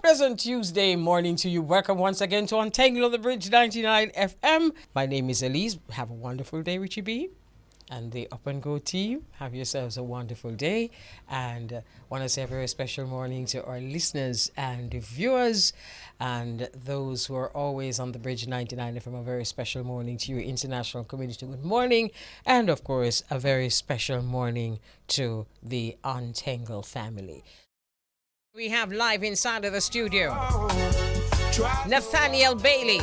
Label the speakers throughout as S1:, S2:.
S1: Pleasant Tuesday morning to you. Welcome once again to Untangle on the Bridge 99 FM. My name is Elise. Have a wonderful day, Richie B. And the Up and Go team. Have yourselves a wonderful day. And want to say a very special morning to our listeners and viewers and those who are always on the Bridge 99 FM. A very special morning to your international community. Good morning. And of course, a very special morning to the Untengle family. We have live inside of the studio Nathaniel Bailey.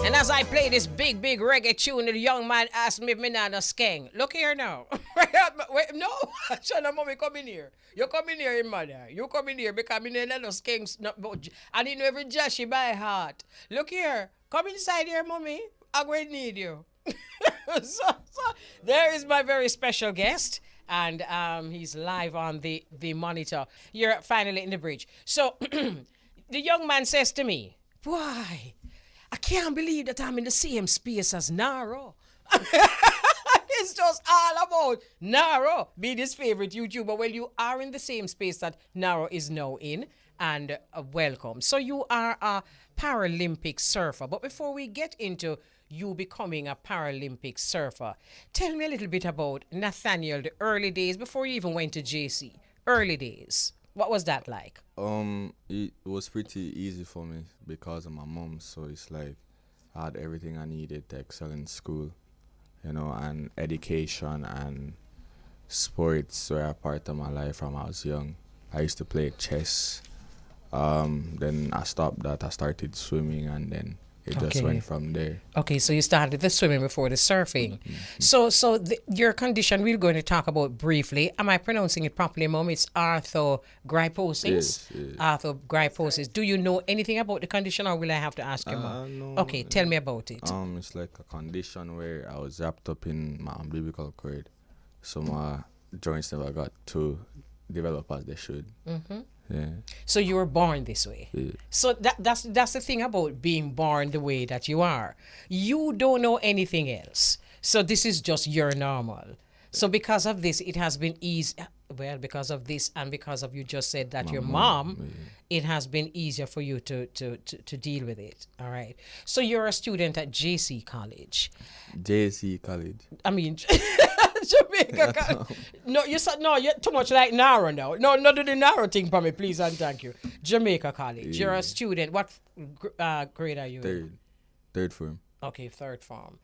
S1: And as I play this big reggae tune, the young man asked me if me not a skeng. Look here now. Wait, no, Shana, mommy, come in here. You come in here, mother. You come in here because me not no skengs. I didn't know every Joshy by heart. Look here. Come inside here, mommy. I'm going to need you. so there is my very special guest. And he's live on the monitor. You're finally in the bridge. So the young man says to me, "Why? I can't believe that I'm in the same space as Naro." It's just all about Naro being his favorite YouTuber. Well, you are in the same space that Naro is now in. And welcome. So you are a Paralympic surfer. But before we get into you becoming a Paralympic surfer, tell me a little bit about Nathaniel, the early days before you even went to JC. Early days. What was that like?
S2: It was pretty easy for me because of my mom. So it's like I had everything I needed to excel in school, you know, and education and sports were a part of my life from I was young. I used to play chess. Then I stopped that. I started swimming, and then it just went from there.
S1: Okay, so you started the swimming before the surfing. So your condition we're going to talk about briefly. Am I pronouncing it properly, Mom? It's arthrogryposis.
S2: Yes.
S1: Arthrogryposis. Do you know anything about the condition, or will I have to ask you, Mom?
S2: No.
S1: Okay, tell me about it.
S2: It's like a condition where I was wrapped up in my umbilical cord, so my joints never got to develop as they should. Yeah.
S1: So you were born this way.
S2: Yeah.
S1: So that's the thing about being born the way that you are. You don't know anything else. So this is just your normal. So because of this, it has been easy. Well, because of this and because of you just said that your mom, it has been easier for you to deal with it. All right. So you're a student at JC College.
S2: JC College.
S1: I mean, Jamaica College. No, you said no. You're too much like Naro now. No, not do the Naro thing for me, please and thank you. Jamaica College. You're a student. What grade are you in?
S2: Third form.
S1: Okay, third form.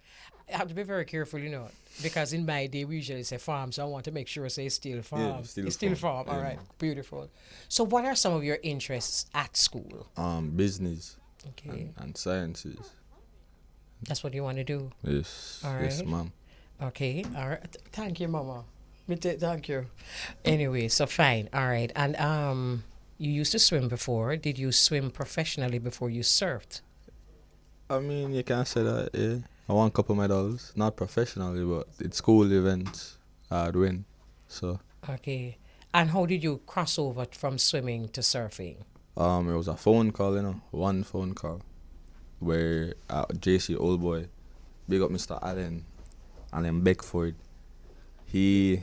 S1: I have to be very careful, you know, because in my day we usually say farm, so I want to make sure I say still farm.
S2: Yeah, still
S1: farm.
S2: Yeah.
S1: All right, beautiful. So, what are some of your interests at school?
S2: Business.
S1: Okay.
S2: And sciences.
S1: That's what you want to do.
S2: Yes.
S1: All right.
S2: Yes, ma'am.
S1: Okay. All right. Thank you, Mama. Thank you. Anyway, so fine. All right. And you used to swim before. Did you swim professionally before you surfed?
S2: I mean, you can say that, yeah. I won a couple medals, not professionally, but it's school events I'd win. So.
S1: Okay. And how did you cross over from swimming to surfing?
S2: It was a phone call, you know, one phone call, where JC old boy, big up Mr. Allen Beckford. He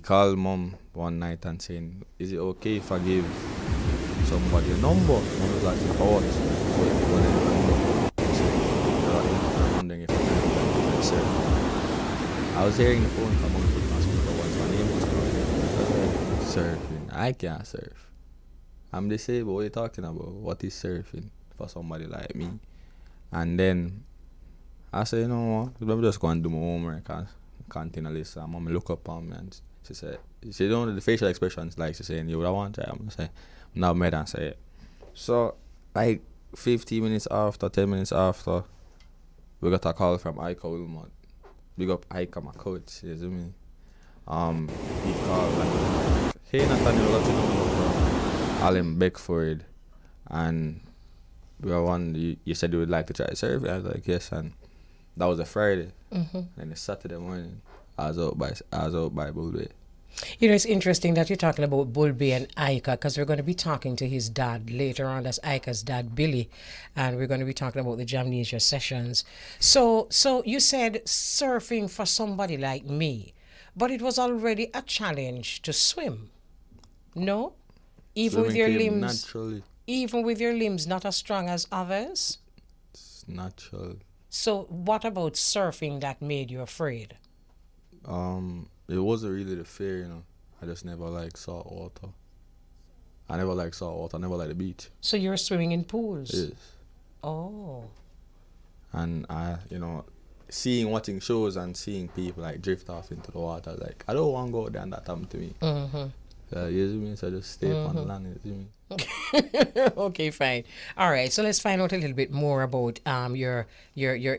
S2: called mom one night and saying, "Is it okay if I give somebody a number?" Mom was like, "Oh, I was hearing the phone come on to hospital. What's my name was called? Surfing. I can't surf. I'm disabled. What are you talking about? What is surfing for somebody like me? And then I said, you know what? I'm just going to do my homework and continue to listen. And mom look up on me and she said, you know the facial expressions like she's saying, you would I want to? I'm going to say, no, mad and say it. So like 15 minutes after, 10 minutes after, we got a call from Ika Wilmot. Big up Ika, my coach, you see me? He called like, "Hey Nathaniel, what's your number from Allen Beckford?" And we were you said you would like to try to surf. I was like, yes, and that was a Friday. And it's Saturday morning. I was out by Bull Bay.
S1: You know, it's interesting that you're talking about Bull Bay and Ika, because we're going to be talking to his dad later on. That's Ika's dad, Billy, and we're going to be talking about the Jamnesia Sessions. So you said surfing for somebody like me, but it was already a challenge to swim. No? Even with
S2: Swimming
S1: your
S2: came
S1: limbs,
S2: naturally.
S1: even with your limbs not as strong as others.
S2: It's natural.
S1: So what about surfing that made you afraid?
S2: It wasn't really the fear, you know. I just never liked salt water. I never liked salt water. I never liked the beach.
S1: So you're swimming in pools?
S2: Yes.
S1: Oh.
S2: And watching shows and seeing people like drift off into the water, like I don't want to go there and that happened to me. You see me? So I just stay on the land, you see me?
S1: Okay, fine. All right, so let's find out a little bit more about your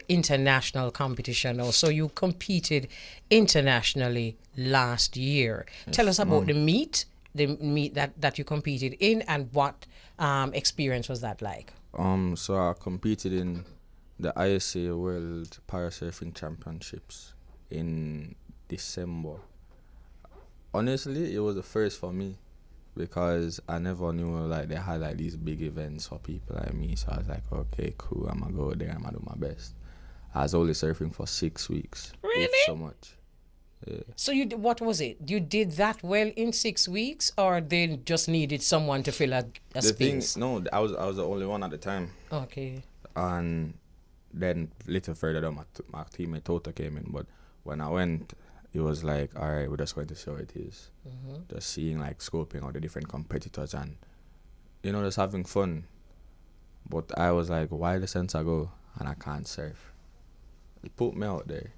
S1: international competition now. So you competed internationally last year.
S2: Yes,
S1: Tell us about the meet that you competed in, and what experience was that like?
S2: So I competed in the ISA World Parasurfing Championships in December. Honestly, it was the first for me because I never knew like they had like these big events for people like me. So I was like, okay, cool, I'm gonna go there, I'm gonna do my best. I was only surfing for 6 weeks.
S1: Really?
S2: If so much. Yeah.
S1: So what was it? You did that well in 6 weeks, or they just needed someone to fill a
S2: The
S1: space?
S2: thing, no, I was the only one at the time.
S1: Okay.
S2: And then a little further down, my teammate Tota came in. But when I went, it was like, all right, we're just going to see how it is. Just seeing, like, scoping out the different competitors and, you know, just having fun. But I was like, why the sense I go and I can't surf? Put me out there.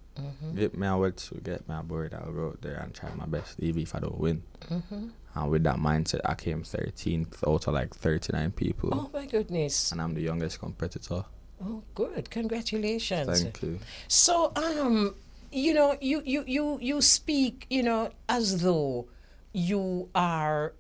S2: Get me a wetsuit, get me a board, I'll go out there and try my best, even if I don't win. And with that mindset, I came 13th out of like 39 people.
S1: Oh my goodness.
S2: And I'm the youngest competitor.
S1: Oh, good. Congratulations.
S2: Thank you.
S1: So, you know, you speak, you know, as though you are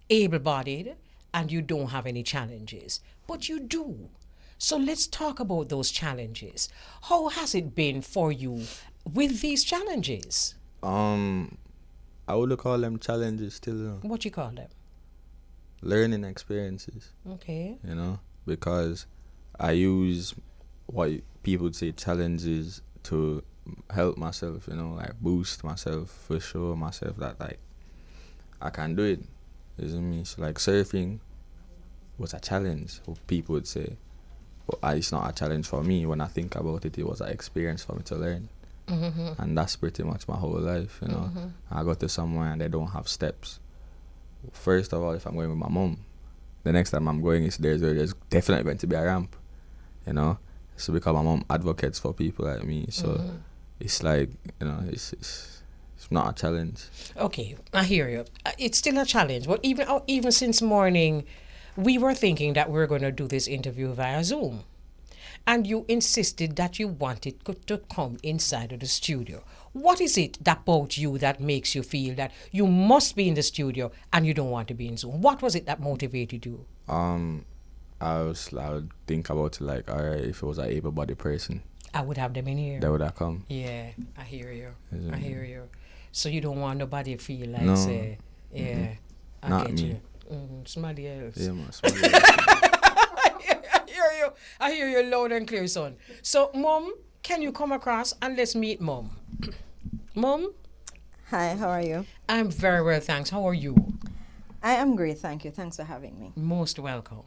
S1: able-bodied and you don't have any challenges, but you do. So let's talk about those challenges. How has it been for you with these challenges?
S2: I would call them challenges still, you know.
S1: What you call them?
S2: Learning experiences.
S1: Okay.
S2: You know, because I use what people would say challenges to help myself, you know, like boost myself, for sure myself that like I can do it. You see me? So like surfing was a challenge, what people would say. But it's not a challenge for me. When I think about it, it was an experience for me to learn. And that's pretty much my whole life, you know. I go to somewhere and they don't have steps. First of all, if I'm going with my mom, the next time I'm going there's definitely going to be a ramp, you know. So because my mom advocates for people like me, so it's like, you know, it's not a challenge.
S1: Okay, I hear you. It's still a challenge, but even since morning, we were thinking that we were going to do this interview via Zoom. And you insisted that you wanted to come inside of the studio. What is it about you that makes you feel that you must be in the studio and you don't want to be in Zoom? What was it that motivated you?
S2: I would think about it like, all right, if it was an able-bodied person,
S1: I would have them in here.
S2: they would have come.
S1: Yeah, I hear you. I hear you. So you don't want nobody to feel like,
S2: No.
S1: say, yeah, I
S2: Not
S1: get
S2: me.
S1: you. Somebody else.
S2: Yeah, man. Somebody else.
S1: I hear you loud and clear, son. So, Mom, can you come across and let's meet Mom? Mom?
S3: Hi, how are you?
S1: I'm very well, thanks. How are you?
S3: I am great, thank you. Thanks for having me.
S1: Most welcome.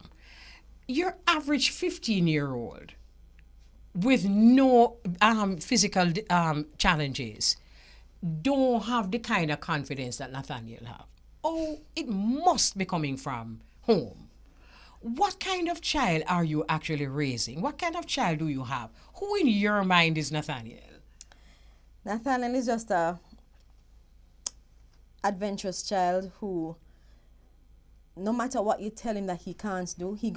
S1: Your average 15-year-old with no physical challenges don't have the kind of confidence that Nathaniel have. Oh, it must be coming from home. What kind of child are you actually raising? What kind of child do you have? Who in your mind is Nathaniel?
S3: Nathaniel is just a adventurous child who, no matter what you tell him that he can't do, he's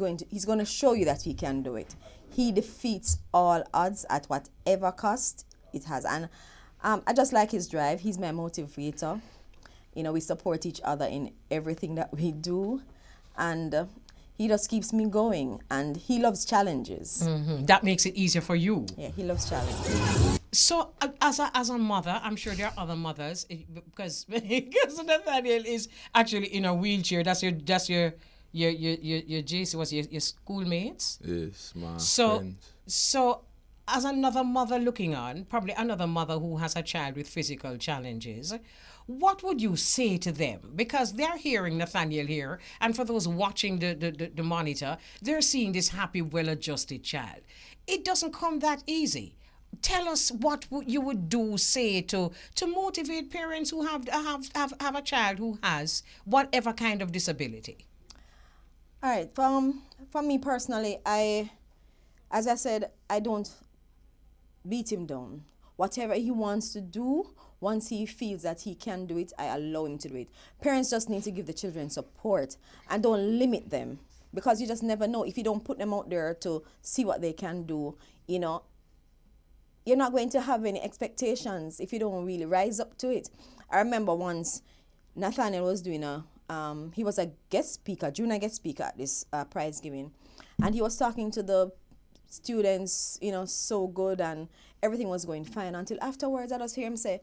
S3: going to show you that he can do it. He defeats all odds at whatever cost it has. And I just like his drive. He's my motivator. You know, we support each other in everything that we do. And he just keeps me going. And he loves challenges.
S1: That makes it easier for you.
S3: Yeah, he loves challenges.
S1: So, as a mother, I'm sure there are other mothers because Nathaniel is actually in a wheelchair. That's your JC, was your schoolmates.
S2: Yes, my
S1: So,
S2: friends.
S1: so as another mother looking on, probably another mother who has a child with physical challenges, what would you say to them? Because they're hearing Nathaniel here, and for those watching the monitor, they're seeing this happy, well-adjusted child. It doesn't come that easy. Tell us what you would say to motivate parents who have a child who has whatever kind of disability.
S3: All right. For me personally, as I said, I don't beat him down. Whatever he wants to do, once he feels that he can do it, I allow him to do it. Parents just need to give the children support and don't limit them, because you just never know. If you don't put them out there to see what they can do, you know, you're not going to have any expectations if you don't really rise up to it. I remember once Nathaniel was doing he was a guest speaker, junior guest speaker at this prize giving, and he was talking to the students, you know, so good, and everything was going fine until afterwards I just hear him say,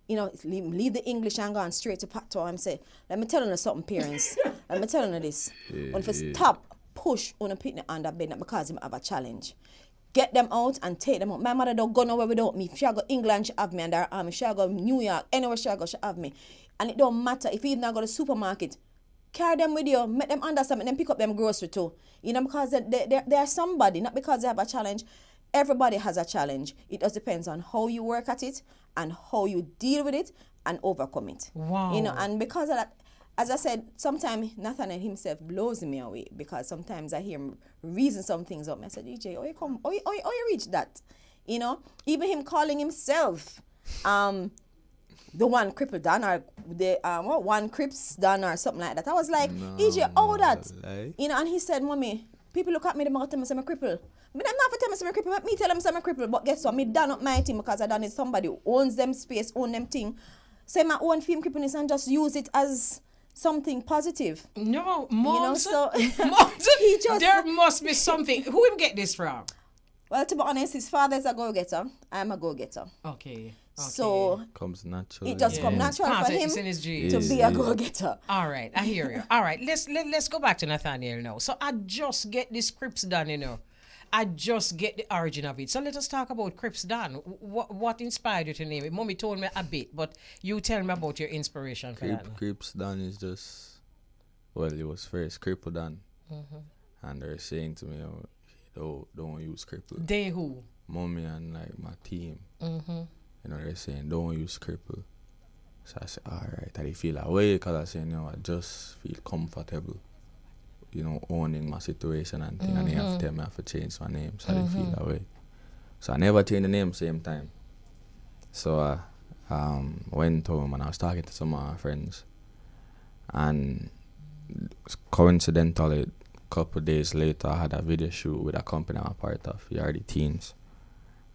S3: you know, leave the English and go on straight to patois and say, let me tell you something, parents. Let me tell you this. When you stop, push on a picnic under bed because him have a challenge. Get them out and take them out. My mother don't go nowhere without me. If she go England, she have me under her arm. If she go New York, anywhere she go, she have me. And it don't matter if you even go to the supermarket. Carry them with you, make them understand, make them pick up them grocery too. You know, because they are somebody, not because they have a challenge. Everybody has a challenge. It just depends on how you work at it and how you deal with it and overcome it.
S1: Wow.
S3: You know, and because of that, as I said, sometimes Nathaniel himself blows me away, because sometimes I hear him reason some things up. I said, DJ, oh you reach that? You know, even him calling himself the one Cripx Don, or the one Cripx Don or something like that. I was like, EJ, oh that.
S2: Like.
S3: You know, and he said, Mommy, people look at me, they might tell me I'm a cripple. Me them not for tell me I'm a cripple, but me tell them I'm a cripple. But guess what? Me done up my thing, because I done it somebody who owns them space, own them thing. Say my own film crippleness and just use it as something positive.
S1: No,
S3: You know,
S1: Mons,
S3: so
S1: Mons,
S3: he just,
S1: there must be something. Who will get this from?
S3: well, to be honest, his father's a go-getter. I'm a go-getter.
S1: Okay.
S3: So
S2: Comes naturally.
S3: it just come natural
S1: Part
S3: for
S1: of
S3: him
S1: it's in his genes.
S3: to be a go-getter.
S1: All right, I hear you. All right, let's go back to Nathaniel now. So I just get this Cripx Don, you know. I just get the origin of it. So let us talk about Cripx Don. What inspired you to name it? Mommy told me a bit, but you tell me about your inspiration for that.
S2: Cripx Don is just, well, it was first Cripx Don. And they're saying to me, don't use cripple.
S1: They who?
S2: Mommy and like my team. You know, they're saying don't use cripple. So I said, alright, I feel that way, because I said, you know, I just feel comfortable, you know, owning my situation and thing, and they have to tell me I have to change my name, so I feel that way. So I never changed the name same time. So I went home and I was talking to some of my friends, and coincidentally, a couple of days later, I had a video shoot with a company I'm a part of, Yardy Teens,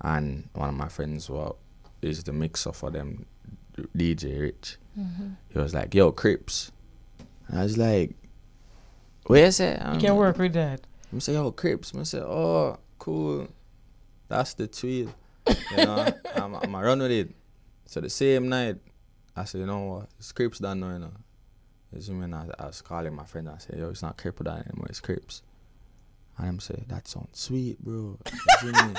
S2: and one of my friends is the mixer for them, DJ Rich. He was like, yo, Cripx. And I was like, what you say?
S1: You can work with that.
S2: I say, yo, Cripx. I say, oh, cool. That's the tweet. You know, I'm going to run with it. So the same night, I said, you know what, it's Cripx Don now, you know. You see me, and I was calling my friend, and I said, yo, it's not Cripx Don anymore, it's Cripx. And I'm saying, that sounds sweet, bro. You see me?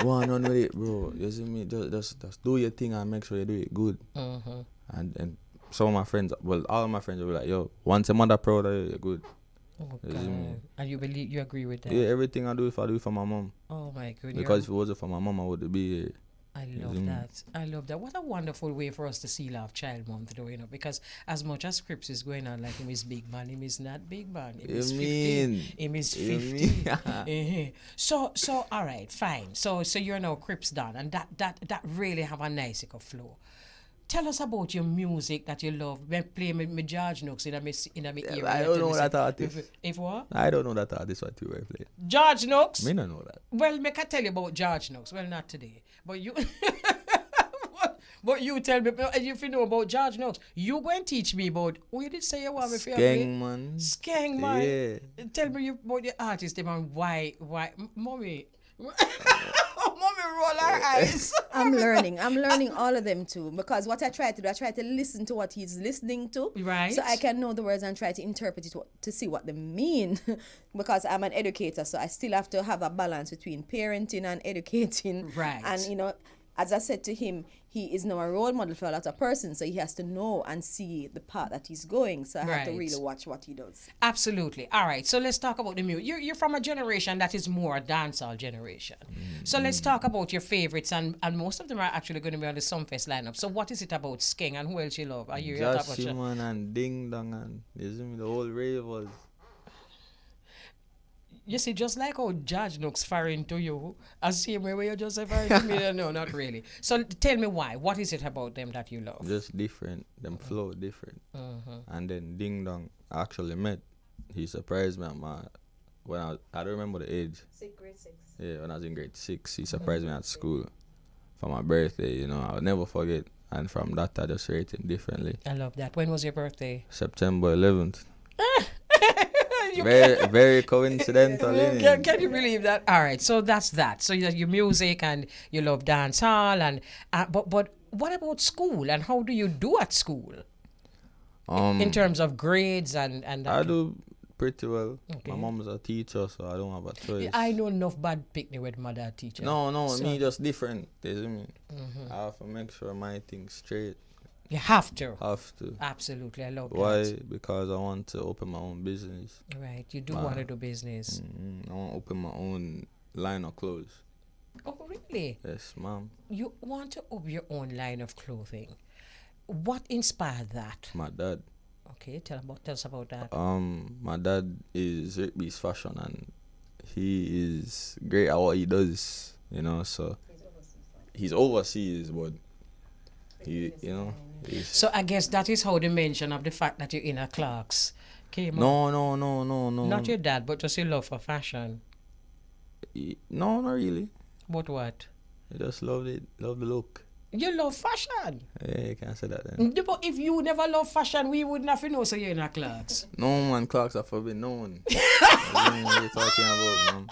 S2: Go on, run with it, bro. You see me? Just do your thing and make sure you do it good. And some of my friends, well, all of my friends will be like, yo, once your mother proud of you, you're good.
S1: Oh,
S2: You see me?
S1: and you agree with that?
S2: Yeah, everything I do it for my mom.
S1: Oh my goodness.
S2: Because if it wasn't for my mom, I would be here.
S1: I love that. I love that. What a wonderful way for us to seal off Child Month, though, you know, because as much as Cripx is going on like him is big man, him is not big man. Him is 15. Him is 50. So all right, fine. So you're now Cripx Don, and that really have a nice flow. Tell us about your music that you love. Play me George Nooks in my ear.
S2: I don't know that artist.
S1: If what?
S2: I don't know that artist what you were playing.
S1: George Nooks?
S2: Me don't know that.
S1: Well, me can tell you about George Nooks. Well, not today. But you but you tell me if you know about George Nooks. You go and teach me about who you did say you want me for
S2: Skeng, man.
S1: Skeng, man.
S2: Yeah.
S1: Tell me about the artist and why mommy. Mommy roll her eyes.
S3: I'm learning all of them too, because what I try to do, I try to listen to what he's listening to,
S1: right?
S3: So I can know the words and try to interpret it to see what they mean. Because I'm an educator, so I still have to have a balance between parenting and educating,
S1: right?
S3: And you know, as I said to him, he is now a role model for a lot of persons, so he has to know and see the path that he's going. So I have to
S1: Right.
S3: really watch what he does.
S1: Absolutely. All right. So let's talk about the music. You're from a generation that is more a dancehall generation. So let's talk about your favorites, and most of them are actually going to be on the Sumfest lineup. So what is it about Skeng, and who else you love? Are you your top of
S2: Just man and Ding Dong and you see me, the whole rave was.
S1: You see, just like how Judge looks foreign to you, as same way where you just say foreign to me. No, not really. So tell me why. What is it about them that you love?
S2: Just different. Them flow different. And then Ding Dong I actually met. He surprised me at when I don't remember the age.
S3: Grade 6.
S2: Yeah, when I was in grade 6, he surprised me at school for my birthday. You know, I'll never forget. And from that, I just rate him differently.
S1: I love that. When was your birthday?
S2: September 11th. Very coincidental. innit?
S1: Can you believe that? All right, so that's that. So your music and you love dance hall, and but what about school, and how do you do at school in terms of grades and that?
S2: I do pretty well.
S1: Okay.
S2: My mom's a teacher, so I don't have a choice.
S1: I know enough bad picnic with mother teacher.
S2: No,
S1: So-
S2: me just different. You see me? I have to make sure my thing's straight.
S1: You have to.
S2: Have to.
S1: Absolutely, I love
S2: Why?
S1: that.
S2: Because I want to open my own business.
S1: Right, you do want to do business.
S2: I want to open my own line of clothes.
S1: Oh, really?
S2: Yes, ma'am.
S1: You want to open your own line of clothing? What inspired that?
S2: My dad.
S1: Okay, tell us about that.
S2: My dad is Cripx Fashion and he is great at what he does, you know, so he's overseas, but he, you know, he's
S1: So I guess that is how the mention of the fact that you're in a Clarks came up.
S2: no.
S1: Not your dad, but just your love for fashion.
S2: No, not really.
S1: But what?
S2: I just love the look.
S1: You love fashion.
S2: Yeah, you can't say that then.
S1: But if you never love fashion, we wouldn't have to know so you're in a Clarks.
S2: No man, Clarks are forbidden known. What are you talking about, man?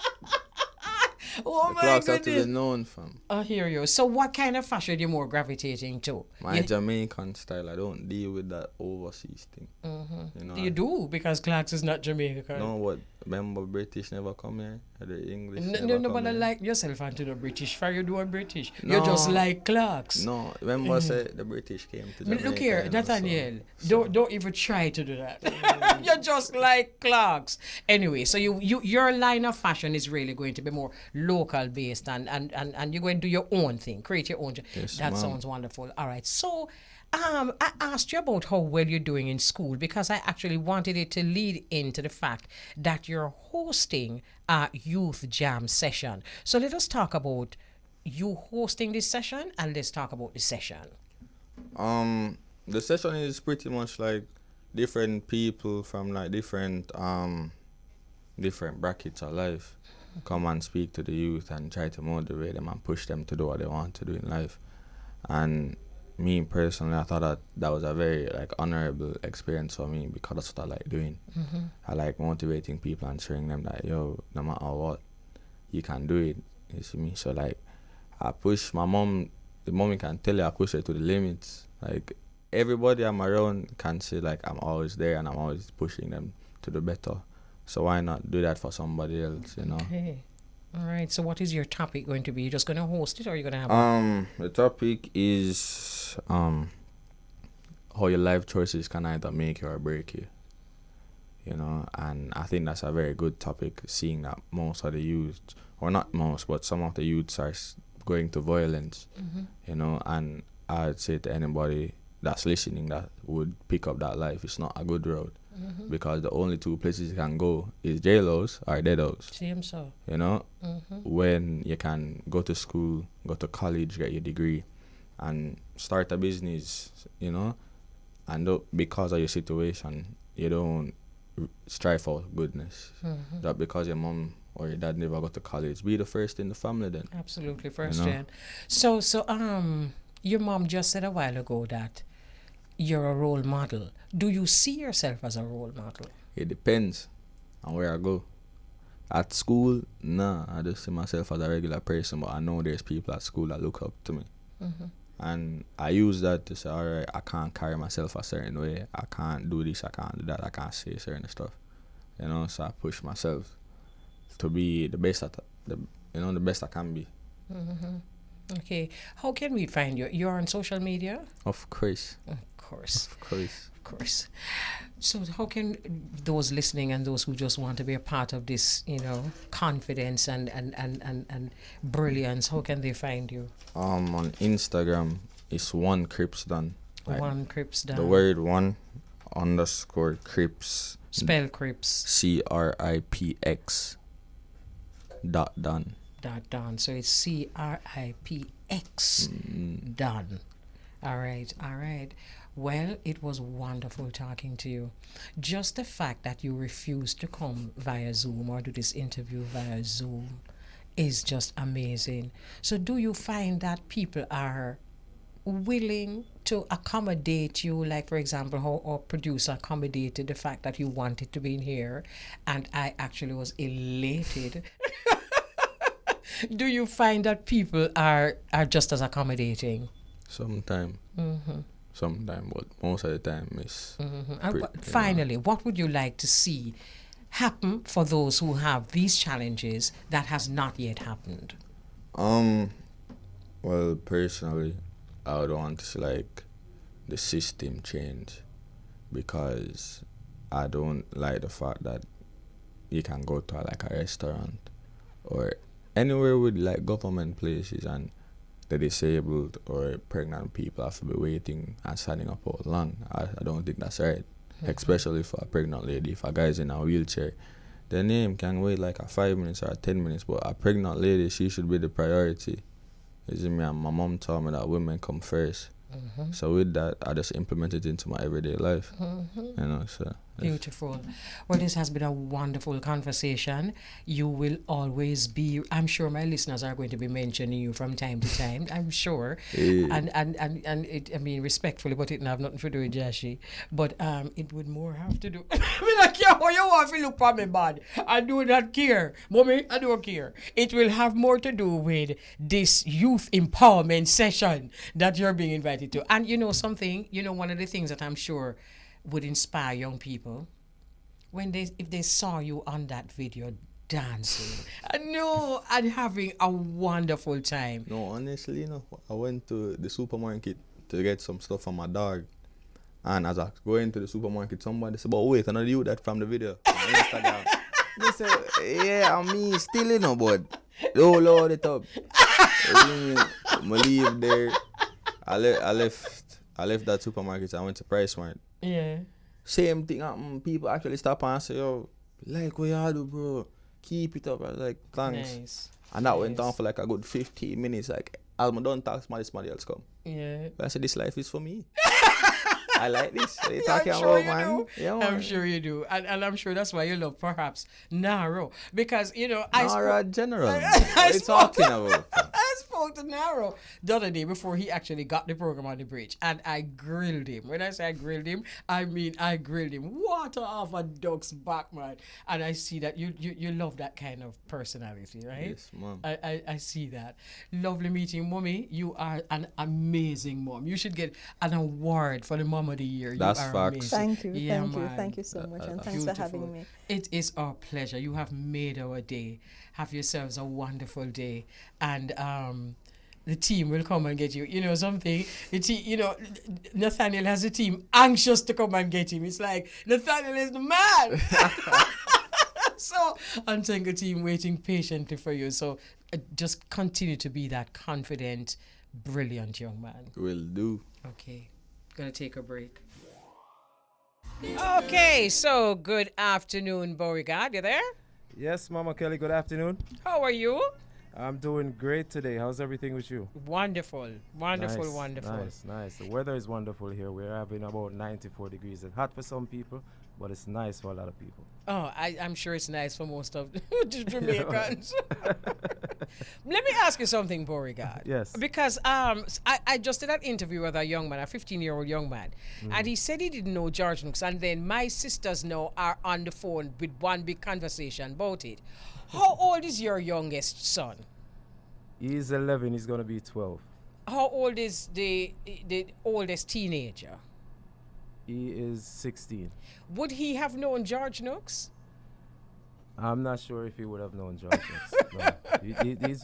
S1: Oh
S2: The
S1: my
S2: Clarks have to be
S1: goodness.
S2: known, fam.
S1: I hear you. So what kind of fashion you more gravitating to?
S2: My Jamaican style, I don't deal with that overseas thing. You know,
S1: You do, because Clarks is not Jamaican.
S2: No, what? Remember British never come here? Or the English
S1: No,
S2: never come
S1: nobody
S2: here?
S1: like yourself until the British. For you doing British. You just like Clarks.
S2: No, remember I said the British came to Jamaica.
S1: Look here,
S2: you know,
S1: Nathaniel. Don't even try to do that. You're just like Clarks. Anyway, so your line of fashion is really going to be more local based, and you're going to do your own thing, create your own.
S2: Yes,
S1: that
S2: ma'am.
S1: sounds wonderful. All right, so. I asked you about how well you're doing in school because I actually wanted it to lead into the fact that you're hosting a youth jam session. So let us talk about you hosting this session, and let's talk about the session.
S2: The session is pretty much like different people from like different brackets of life come and speak to the youth and try to motivate them and push them to do what they want to do in life. And me personally, I thought that was a very like honorable experience for me because that's what I like doing. I like motivating people and showing them that, yo, no matter what, you can do it. You see me? So like, I push my mom. The mommy can tell you I push her to the limits. Like everybody I'm around can say like I'm always there and I'm always pushing them to do better. So why not do that for somebody else? You know.
S1: Okay. All right. So what is your topic going to be? You're just going to host it, or you're going to have?
S2: The topic is how your life choices can either make you or break you. You know, and I think that's a very good topic, seeing that most of the youth, or not most, but some of the youths are going to violence. You know, and I'd say to anybody that's listening that would pick up that life, it's not a good road. Because the only two places you can go is jail house or dead house.
S1: Same so.
S2: You know, when you can go to school, go to college, get your degree, and start a business, you know, and because of your situation, you don't strive for goodness. That because your mom or your dad never got to college, be the first in the family then.
S1: Absolutely, first
S2: You know?
S1: gen. So your mom just said a while ago that you're a role model. Do you see yourself as a role model?
S2: It depends on where I go. At school, nah, I just see myself as a regular person, but I know there's people at school that look up to me. And I use that to say, all right, I can't carry myself a certain way. I can't do this, I can't do that, I can't say certain stuff. You know, so I push myself to be the best the best I can be.
S1: Okay. How can we find you? You're on social media?
S2: Of course.
S1: Of course.
S2: Of course.
S1: Of course. So how can those listening and those who just want to be a part of this, confidence and brilliance, how can they find you?
S2: On Instagram, it's one Cripx Don.
S1: One Cripx Don.
S2: The word one underscore Cripx.
S1: Spell Cripx.
S2: CRIPX. Don.
S1: Don. So it's CRIPX. Don. All right. Well, it was wonderful talking to you. Just the fact that you refused to come via Zoom or do this interview via Zoom is just amazing. So do you find that people are willing to accommodate you, like for example how our producer accommodated the fact that you wanted to be in here and I actually was elated? Do you find that people are just as accommodating?
S2: Sometime, but most of the time it's
S1: Finally, what would you like to see happen for those who have these challenges that has not yet happened?
S2: Well, personally, I would want to see like the system change, because I don't like the fact that you can go to like a restaurant or anywhere with like government places and the disabled or pregnant people have to be waiting and standing up all long. I don't think that's right. Especially for a pregnant lady. If a guy's in a wheelchair, the name can wait like a 5 minutes or 10 minutes, but a pregnant lady, she should be the priority. You see me, and my mom told me that women come first. So with that, I just implemented it into my everyday life. So
S1: Beautiful. Well, this has been a wonderful conversation. You will always be, I'm sure my listeners are going to be mentioning you from time to time, I'm sure. And it, I mean, respectfully, but it have nothing to do with Jashi. But it would more have to do, I don't care how you want to look for me bad. I do not care. Mommy, I don't care. It will have more to do with this youth empowerment session that you're being invited to. And you know something, one of the things that I'm sure would inspire young people if they saw you on that video dancing and having a wonderful time.
S2: No, honestly, I went to the supermarket to get some stuff for my dog, and as I go into the supermarket, somebody said, "But wait, I know you that from the video on Instagram." They said, "Yeah, I mean, still, but don't load it up." I leave there. I left that supermarket. I went to PriceSmart.
S1: Yeah.
S2: Same thing happened. People actually stop and say, "Yo, like what you do, bro. Keep it up." I was like, "Thanks."
S1: Nice.
S2: And that went on for like a good 15 minutes. Like, as I don't talk, somebody else come.
S1: Yeah.
S2: But I said, this life is for me. I like this. What are you
S1: Yeah,
S2: talking
S1: I'm sure
S2: about,
S1: you
S2: man?
S1: do.
S2: Yeah,
S1: I'm
S2: man.
S1: sure you do. And I'm sure that's why you love perhaps Naro. Because,
S2: Nara General. What are you talking about?
S1: I spoke to Naro the other day before he actually got the program on the bridge. And I grilled him. When I say I grilled him, I mean I grilled him. Water off a duck's back, man. And I see that you love that kind of personality, right?
S2: Yes, mom.
S1: I see that. Lovely meeting, Mommy. You are an amazing mom. You should get an award for the Mom of the Year.
S2: That's
S1: you are
S2: facts.
S1: amazing.
S3: Thank you,
S1: Yeah,
S3: thank you,
S1: man.
S3: thank you so much, and thanks for having
S1: Beautiful.
S3: me.
S1: It is our pleasure. You have made our day. Have yourselves a wonderful day. And the team will come and get you. You know something? The team, Nathaniel has a team anxious to come and get him. It's like, Nathaniel is the man. So, Untengle team waiting patiently for you. So, just continue to be that confident, brilliant young man.
S2: Will do.
S1: Okay. Gonna take a break. Okay, so good afternoon, Beauregard. You there?
S4: Yes, Mama Kelly, good afternoon.
S1: How are you?
S4: I'm doing great today. How's everything with you?
S1: Wonderful. Wonderful,
S4: Nice,
S1: wonderful.
S4: Nice. The weather is wonderful here. We're having about 94 degrees. It's hot for some people, but it's nice for a lot of people.
S1: Oh, I'm sure it's nice for most of the Jamaicans. Let me ask you something, Beauregard.
S4: Yes.
S1: Because I just did an interview with a young man, a 15-year-old young man, and he said he didn't know George Nooks, and then my sisters now are on the phone with one big conversation about it. How old is your youngest son?
S4: He's 11. He's going to be 12.
S1: How old is the oldest teenager?
S4: He is 16.
S1: Would he have known George Nooks?
S4: I'm not sure if he would have known George Nix. No.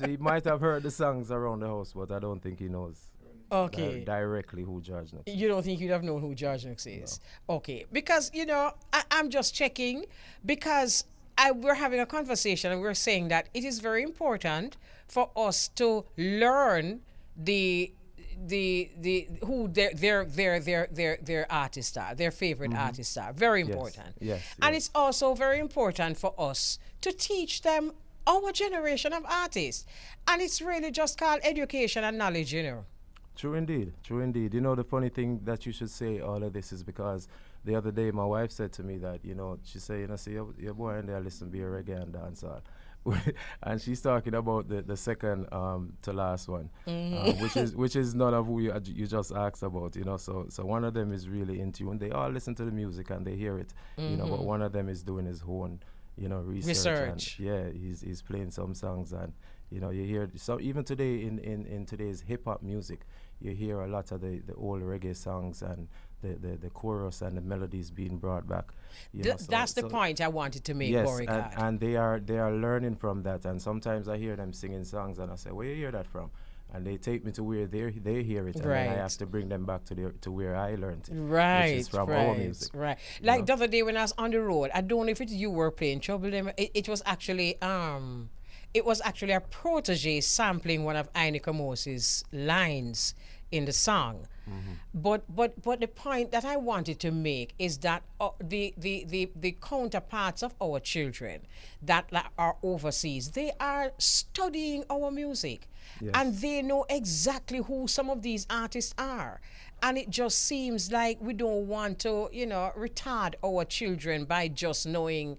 S4: He might have heard the songs around the house, but I don't think he knows
S1: Okay.
S4: directly who George Nix is.
S1: You don't think you'd have known who George Nix is? No. Okay. Because, I'm just checking because we're having a conversation and we're saying that it is very important for us to learn who their artists are, their favorite artists are. Very important.
S4: Yes.
S1: And it's also very important for us to teach them our generation of artists. And it's really just called education and knowledge,
S4: True indeed. The funny thing that you should say all of this is because the other day my wife said to me that, she said, see your boy in there listen be a reggae and dancehall. And she's talking about the second to last one, which is none of who you just asked about, So one of them is really in tune. They all listen to the music and they hear it, but one of them is doing his own, research. And, he's playing some songs and you hear. So even today in today's hip hop music, you hear a lot of the old reggae songs and the chorus and the melodies being brought back.
S1: That's the point I wanted to make,
S4: yes,
S1: Beauregard.
S4: and they are learning from that. And sometimes I hear them singing songs and I say, where you hear that from? And they take me to where they hear it, and then I have to bring them back to where I learned it, which is from our music.
S1: Right. Like the other day when I was on the road, I don't know if you were playing Trouble Them. It was actually a protege sampling one of Ainika Moses' lines in the song. But the point that I wanted to make is that the counterparts of our children that are overseas, they are studying our music.
S4: Yes.
S1: And they know exactly who some of these artists are. And it just seems like we don't want to, retard our children by just knowing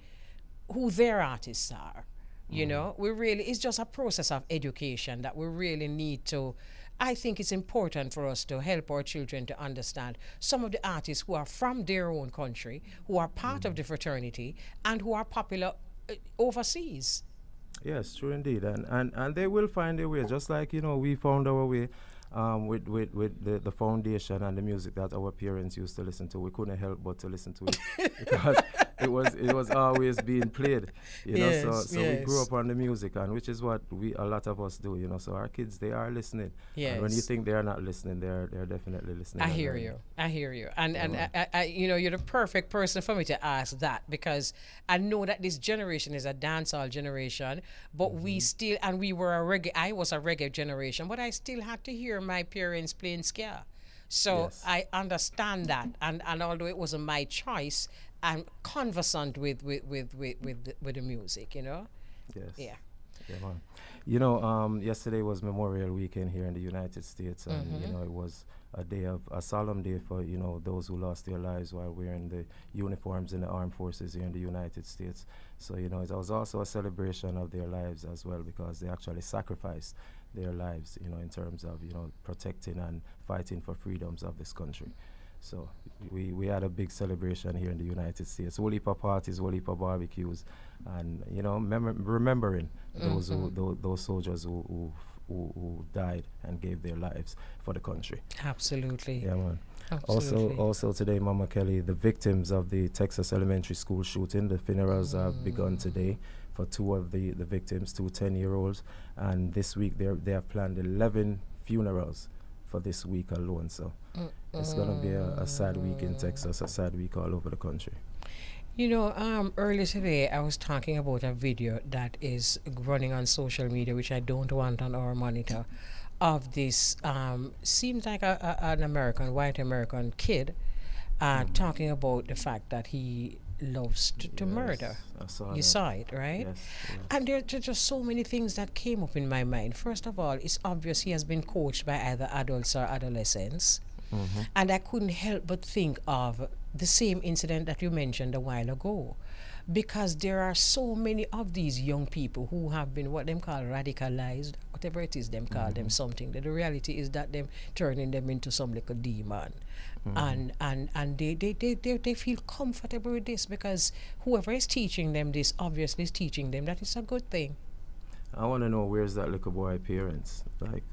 S1: who their artists are. It's just a process of education that we really need to. I think it's important for us to help our children to understand some of the artists who are from their own country, who are part of the fraternity, and who are popular overseas.
S4: Yes, true indeed, and they will find their way, just like we found our way with the foundation and the music that our parents used to listen to. We couldn't help but to listen to it because it was always being played, So we grew up on the music, and which is what a lot of us do, So our kids, they are listening.
S1: Yes.
S4: And when you think they are not listening, they're definitely listening.
S1: I hear you, and I you're the perfect person for me to ask that, because I know that this generation is a dancehall generation, but we still, and I was a reggae generation, but I still had to hear my parents playing ska. So
S4: yes.
S1: I understand that, and although it wasn't my choice, I'm conversant with the music,
S4: Yes.
S1: Yeah.
S4: Yeah, man. Yesterday was Memorial Weekend here in the United States, and it was a solemn day for those who lost their lives while wearing the uniforms in the armed forces here in the United States. So it was also a celebration of their lives as well, because they actually sacrificed their lives, in terms of protecting and fighting for freedoms of this country. So we had a big celebration here in the United States. Whole heap of parties, whole heap of barbecues, and remembering those soldiers who died and gave their lives for the country.
S1: Absolutely.
S4: Yeah, man.
S1: Absolutely.
S4: Also today, Mama Kelly, the victims of the Texas elementary school shooting, the funerals have begun today for two of the victims, two 10-year-olds, and this week they have planned 11 funerals for this week alone. So it's going to be a sad week in Texas, a sad week all over the country.
S1: Earlier today I was talking about a video that is running on social media, which I don't want on our monitor, of this seems like an white American kid talking about the fact that he loves to murder. You saw it, right?
S4: Yes.
S1: And there are just so many things that came up in my mind. First of all, it's obvious he has been coached by either adults or adolescents. And I couldn't help but think of the same incident that you mentioned a while ago, because there are so many of these young people who have been what them call radicalized, whatever it is them call them something. The reality is that them turning them into some little demon. And they feel comfortable with this, because whoever is teaching them this obviously is teaching them that it's a good thing.
S4: I want to know, where's that little boy parents? Like,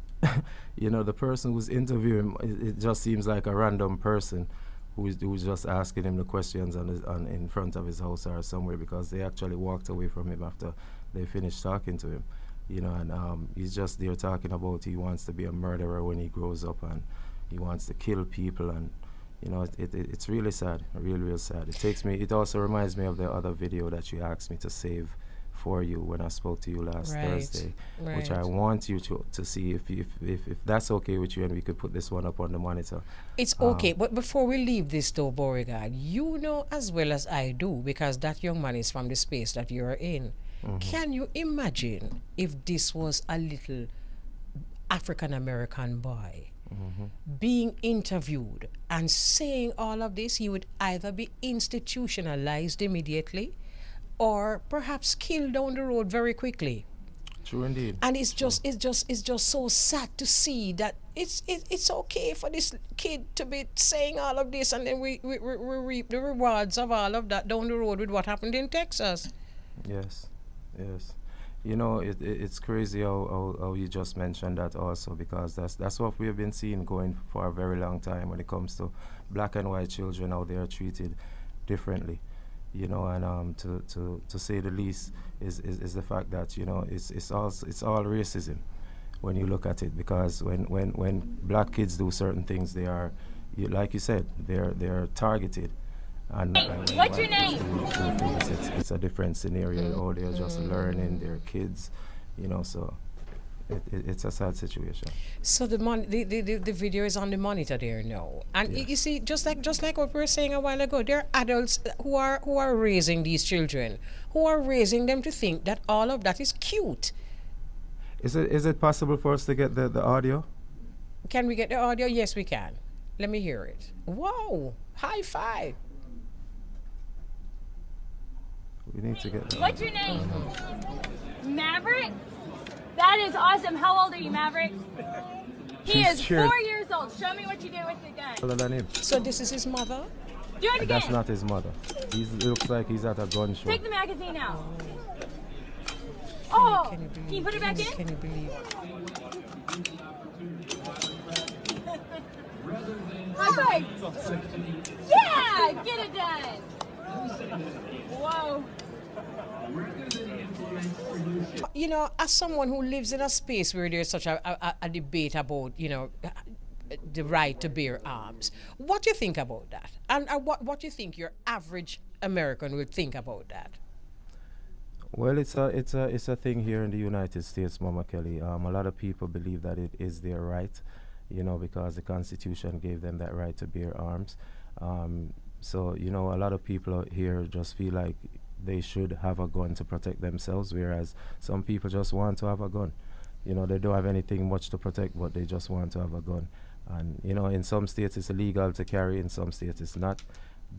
S4: the person who's interviewing, it just seems like a random person who's just asking him the questions in front of his house or somewhere, because they actually walked away from him after they finished talking to him, and he's just there talking about he wants to be a murderer when he grows up, and he wants to kill people, and it's really sad, real sad. It also reminds me of the other video that you asked me to save for you when I spoke to you last Thursday, which I want you to see if that's okay with you, and we could put this one up on the monitor.
S1: It's okay, but before we leave this though, Beauregard, you know as well as I do, because that young man is from the space that you're in. Can you imagine if this was a little African-American boy being interviewed and saying all of this? He would either be institutionalized immediately or perhaps killed down the road very quickly.
S4: True indeed.
S1: And it's just so sad to see that it's okay for this kid to be saying all of this, and then we reap the rewards of all of that down the road with what happened in Texas.
S4: Yes. It's crazy how you just mentioned that also, because that's what we've been seeing going for a very long time when it comes to black and white children, how they are treated differently. And to say the least is the fact that it's all racism when you look at it, because when black kids do certain things, they are, like you said, they're targeted. And
S5: what's your name?
S4: It's a different scenario. Or they're just learning, they're kids, so it's a sad situation.
S1: So the video is on the monitor there now, and you see, just like what we were saying a while ago, there are adults who are raising these children, who are raising them to think that all of that is cute.
S4: Is it possible for us to get the audio?
S1: Can we get the audio? Yes, we can. Let me hear it. Wow! High five.
S4: We need to get.
S5: What's your name? Maverick? That is awesome. How old are you, Maverick? He is 4 years old. Show me what you do with the gun.
S4: Older than him.
S1: So this is his mother?
S5: Do it again.
S4: That's not his mother. He looks like he's at a gun show.
S5: Take the magazine out. Oh,
S1: Can
S5: you put it back in?
S1: Can you believe?
S5: High five. Yeah, get it done. Whoa.
S1: As someone who lives in a space where there's such a debate about, the right to bear arms, what do you think about that? And what do you think your average American would think about that?
S4: Well, it's a thing here in the United States, Mama Kelly. A lot of people believe that it is their right, because the Constitution gave them that right to bear arms. So, a lot of people here just feel like they should have a gun to protect themselves, whereas some people just want to have a gun. They don't have anything much to protect, but they just want to have a gun. And, in some states it's illegal to carry, in some states it's not.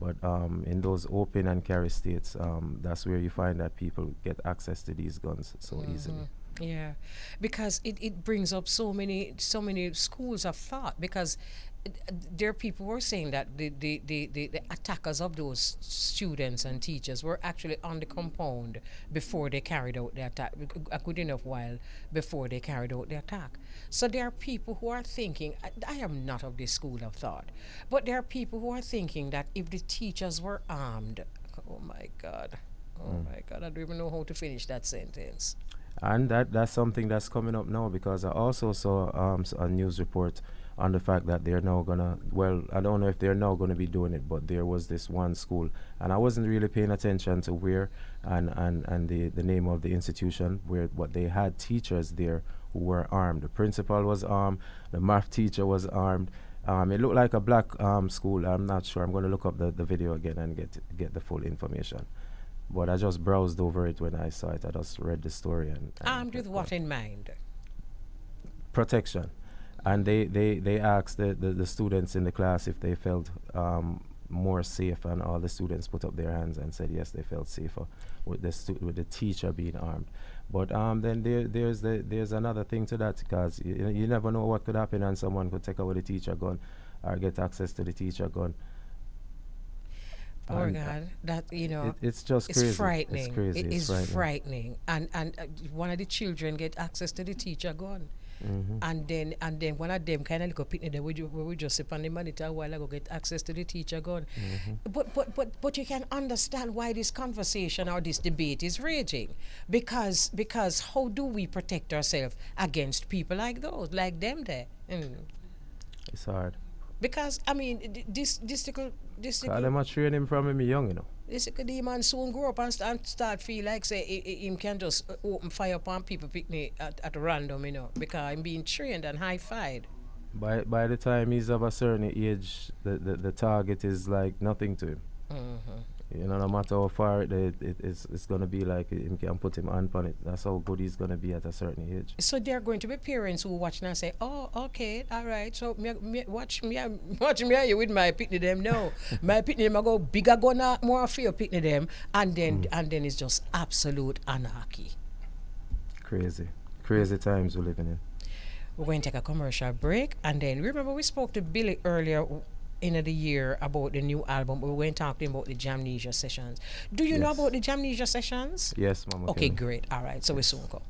S4: But in those open and carry states, that's where you find that people get access to these guns so easily.
S1: Yeah, because it brings up so many schools of thought, because there are people who are saying that the attackers of those students and teachers were actually on the compound before they carried out the attack, a good enough while before they carried out the attack. So there are people who are thinking, I am not of this school of thought, but there are people who are thinking that if the teachers were armed, oh my God, I don't even know how to finish that sentence.
S4: And that's something that's coming up now, because I also saw a news report on the fact that they're now gonna, well, I don't know if they're now gonna be doing it, but there was this one school, and I wasn't really paying attention to where and the name of the institution, but they had teachers there who were armed. The principal was armed, the math teacher was armed. It looked like a black school. I'm not sure. I'm gonna look up the video again and get the full information. But I just browsed over it when I saw it. I just read the story and
S1: Armed with what in mind?
S4: Protection. And they asked the students in the class if they felt more safe, and all the students put up their hands and said yes, they felt safer with the teacher being armed. But then there's another thing to that, because you never know what could happen, and someone could take away the teacher gun or get access to the teacher gun.
S1: Oh God, that
S4: it's just
S1: it's
S4: crazy.
S1: frightening.
S4: It's crazy.
S1: It
S4: it's
S1: is frightening. And one of the children get access to the teacher gun. And then one of them kind of little picnic there, we just sit on the monitor a while ago, get access to the teacher gone. But you can understand why this conversation or this debate is raging, because how do we protect ourselves against people like them there?
S4: It's hard.
S1: Because I mean, this
S4: Them a train him from him young, you know.
S1: this man soon grow up and start feel like say him can just open fire upon people picnic at random, you know, because I'm being trained and high-fived.
S4: By the time he's of a certain age, the target is like nothing to him. You know, no matter how far it's going to be, like him can put him on it. That's how good he's going to be at a certain age.
S1: So there are going to be parents who watch and say, oh, okay, all right, so watch me and you with my picnic them. No, my picnic them I go bigger gonna more fear picnic them, and then it's just absolute anarchy.
S4: Crazy times we're living in.
S1: We're going to take a commercial break, and then remember we spoke to Billy earlier in the year about the new album. We were talking about the Jamnesia Sessions. Do you know about the Jamnesia Sessions?
S4: Yes, Mama.
S1: Okay, great. All right, so we soon come.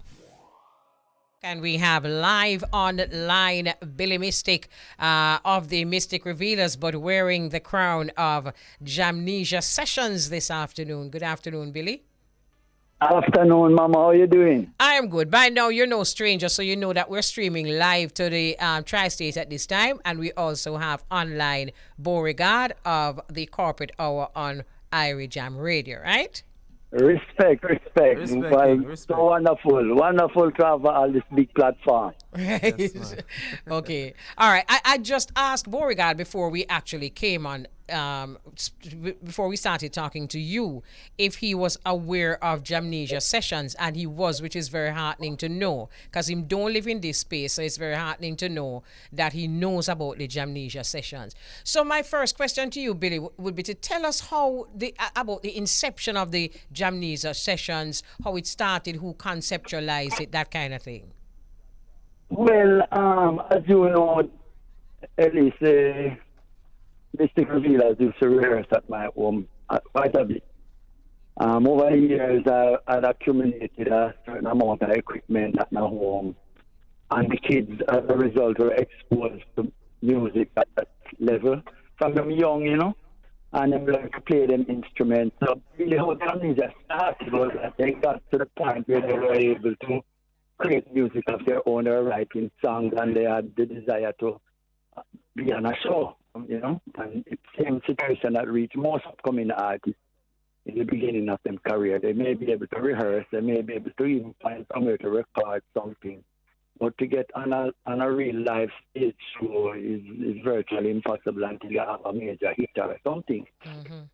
S1: And we have live on the line Billy Mystic of the Mystic Revealers, but wearing the crown of Jamnesia Sessions this afternoon. Good afternoon, Billy.
S6: Afternoon, Mama. How you doing?
S1: I am good. By now, you're no stranger, so you know that we're streaming live to the Tri-State at this time, and we also have online Beauregard of the Corporate Hour on Irie Jam Radio, right?
S6: Respect.
S4: Respect.
S6: So wonderful to have all this big platform.
S1: Right.
S4: Yes,
S1: Okay. All right. I just asked Beauregard before we actually came on, before we started talking to you, if he was aware of Jamnesia Sessions, and he was, which is very heartening to know, because he don't live in this space, so it's very heartening to know that he knows about the Jamnesia Sessions. So my first question to you, Billy, would be to tell us how about the inception of the Jamnesia Sessions, how it started, who conceptualized it, that kind of thing.
S6: Well, as you know, Elise, Mystic Revealers used to rehearse at my home quite a bit. Over the years, I'd accumulated a certain amount of equipment at my home, and the kids, as a result, were exposed to music at that level from them young, you know, and they learned to play them instruments. So really how Jamnesia started was that they got to the point where they were able to create music of their own, they were writing songs, and they had the desire to be on a show, you know. And it's the same situation that reached most upcoming artists in the beginning of their career. They may be able to rehearse, they may be able to even find somewhere to record something, but to get on a real live stage show is virtually impossible until you have a major hit or something.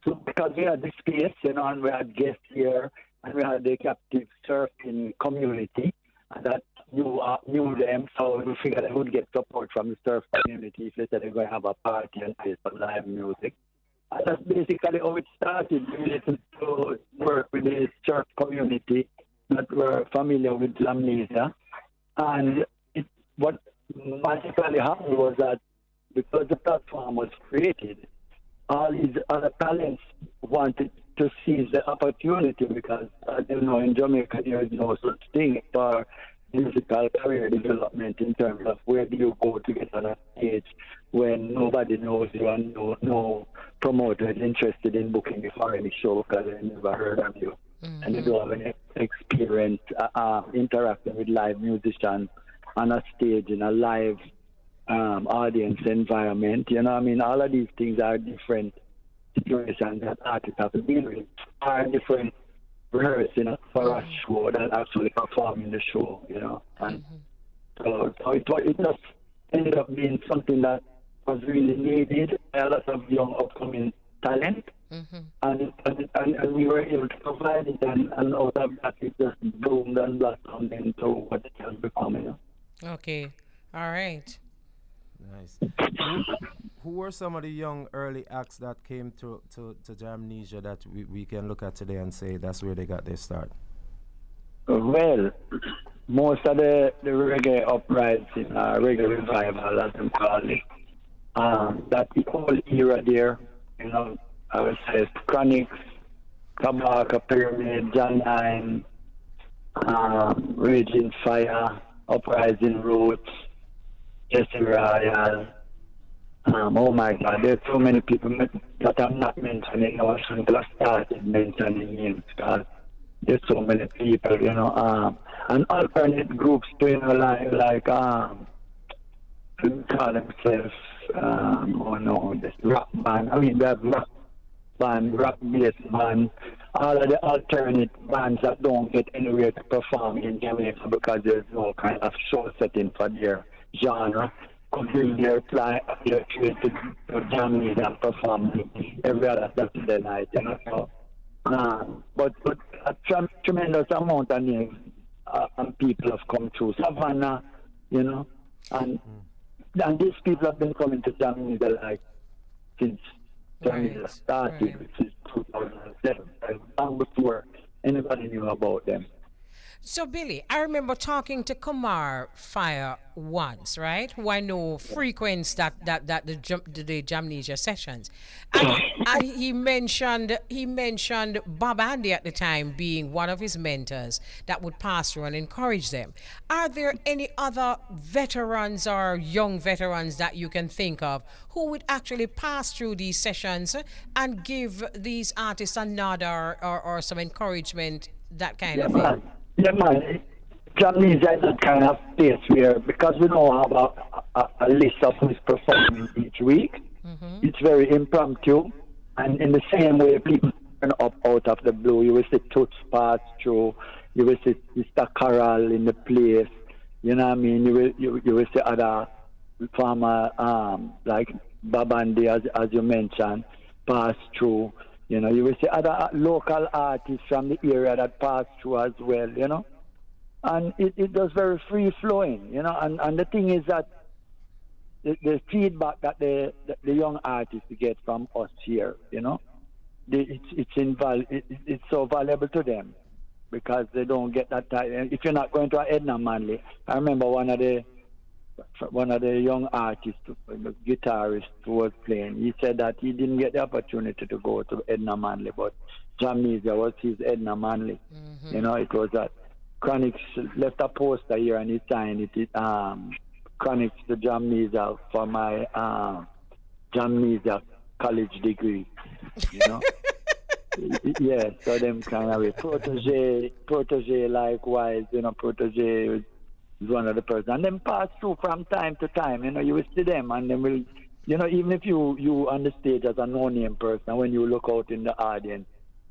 S6: So because we had the space, you know, and we had guests here, and we had the captive surfing community that knew them, so we figured I would get support from the surf community if they said they're going to have a party and play some live music. And that's basically how it started, really, to work with the surf community that were familiar with Jamnesia. And what magically happened was that because the platform was created, all these other talents wanted to seize the opportunity, because, you know, in Jamaica there is no such thing for musical career development in terms of where do you go to get on a stage when nobody knows you and no promoter is interested in booking you for any show because they never heard of you. And you don't have any experience interacting with live musicians on a stage in a live audience environment. You know, I mean, all of these things are different situations that artists have to deal with, are different rehearsing for a show than actually performing the show, you know. And so it just ended up being something that was really needed by a lot of young upcoming talent. And we were able to provide it, and out of that it just bloomed and blossomed into what it has become, you know.
S1: Okay. All right.
S4: Nice. Who were some of the young early acts that came to Jamnesia that we can look at today and say that's where they got their start?
S6: Well, most of the reggae uprising, reggae revival, as them call it, that whole era there, you know, I would say Cripx, Kabaka, Pyramid, John 9, Raging Fire, Uprising Roots, Jesse Royal. Oh my God, there's so many people that I'm not mentioning now. I shouldn't have started mentioning names because there's so many people, you know. And alternate groups too, you know, like call themselves, oh no, this rock band. I mean, they have rock band, rock bass band, all of the alternate bands that don't get anywhere to perform in Jamaica because there's no kind of show setting for their genre. Could bring their trade to Jamnesia and perform every other Saturday night, you know. So, but a tremendous amount of names and people have come through Savannah, you know, and these people have been coming to Jamnesia like since Jamnesia started, which is 2007, long before anybody knew about them.
S1: So, Billy, I remember talking to Kumar Fire once, right? Who I know frequents the Jamnesia Sessions, and he mentioned Bob Andy at the time being one of his mentors that would pass through and encourage them. Are there any other veterans or young veterans that you can think of who would actually pass through these sessions and give these artists a nod or some encouragement, that kind of thing?
S6: Yeah, man. Jamnesia is that kind of place where, because we don't have a list of who's performing each week, it's very impromptu. And in the same way, people turn up out of the blue. You will see Toots pass through. You will see Mr. Carroll in the place. You know what I mean? You will see other farmer like Babandi, as you mentioned, pass through. You know, you will see other local artists from the area that pass through as well, you know. And it was very free-flowing, you know. And the thing is that the feedback that the young artists get from us here, you know, it's so valuable to them because they don't get that time. If you're not going to Edna Manley, I remember one of the young artists, the guitarist who was playing, he said that he didn't get the opportunity to go to Edna Manley, but Jamnesia was his Edna Manley. You know, it was that Cripx left a poster here and he signed it, Cripx to Jamnesia for my Jamnesia college degree, you know. Yeah, so them kind of way. Protege likewise, you know, Protege is one of the person, and then pass through from time to time. You know, you will see them, and then will, you know, even if you on the stage as a no-name person, when you look out in the audience,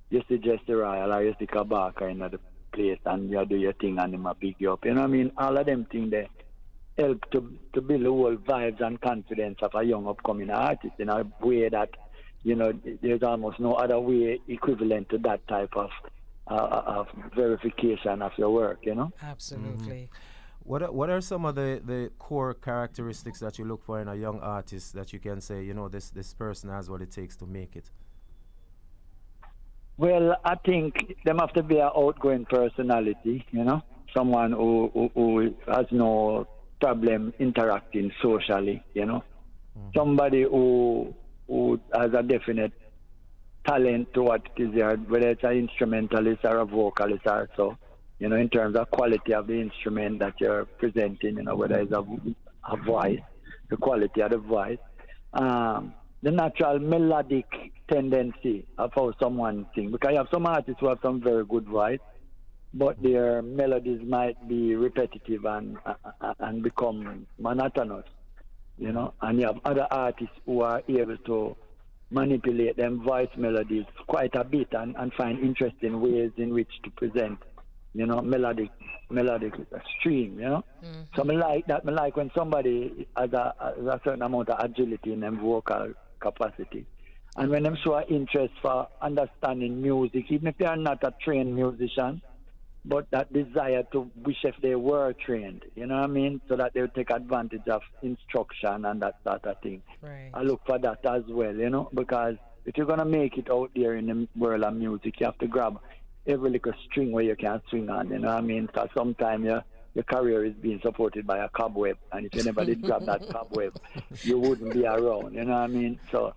S6: you see Jesse Royal or you see Kabaka in the place, and you do your thing, and them a big you up. You know what I mean? All of them things they help to build the whole vibes and confidence of a young upcoming artist in a way that, you know, there's almost no other way equivalent to that type of verification of your work. You know?
S1: Absolutely.
S4: What are some of the core characteristics that you look for in a young artist that you can say, you know, this person has what it takes to make it?
S6: Well, I think them have to be an outgoing personality, you know, someone who has no problem interacting socially, you know, somebody who has a definite talent to what it is there, whether it's an instrumentalist or a vocalist or so. You know, in terms of quality of the instrument that you're presenting, you know, whether it's a voice, the quality of the voice, the natural melodic tendency of how someone sings. Because you have some artists who have some very good voice, but their melodies might be repetitive and become monotonous, you know. And you have other artists who are able to manipulate them voice melodies quite a bit and find interesting ways in which to present, you know, melodic stream, you know. So I like that. I like when somebody has a certain amount of agility in their vocal capacity. And when them show an interest for understanding music, even if they are not a trained musician, but that desire to wish if they were trained, you know what I mean? So that they would take advantage of instruction and that sort of thing.
S1: Right.
S6: I look for that as well, you know, because if you're going to make it out there in the world of music, you have to grab every little string where you can swing on, you know what I mean? Because sometimes your career is being supported by a cobweb, and if you never did grab that cobweb, you wouldn't be around, you know what I mean? So